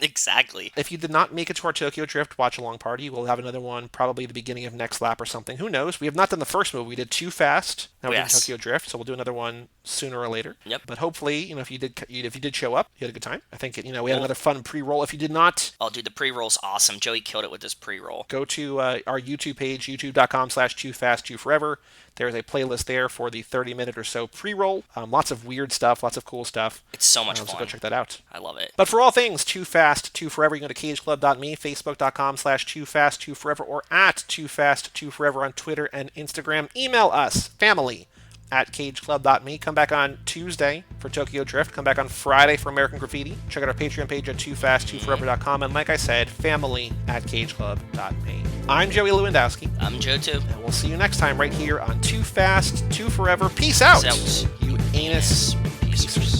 Exactly.
If you did not make it to our Tokyo Drift watch-along party, we'll have another one probably the beginning of next lap or something. Who knows? We have not done the first movie. We did Too Fast. Now we're doing Tokyo Drift, so we'll do another one sooner or later.
Yep.
But hopefully, if you did show up, you had a good time. I think we had another fun pre-roll. If you did not,
oh dude, the pre-roll's awesome. Joey killed it with this pre-roll.
go to our YouTube page, youtube.com/toofast2forever. There's a playlist there for the 30-minute or so pre-roll. Lots of weird stuff, lots of cool stuff.
It's so much fun.
So go check that out.
I love it.
But for all things Too Fast, Too Forever, you can go to cageclub.me, facebook.com/toofast2forever, or at toofast2forever on Twitter and Instagram. Email us, family@cageclub.me. Come back on Tuesday for Tokyo Drift. Come back on Friday for American Graffiti. Check out our Patreon page at toofast2forever.com. And like I said, family@cageclub.me. I'm Joey Lewandowski.
I'm Joe too.
And we'll see you next time right here on Too Fast, Too Forever. Peace out,
Peace out.
you anus piecers.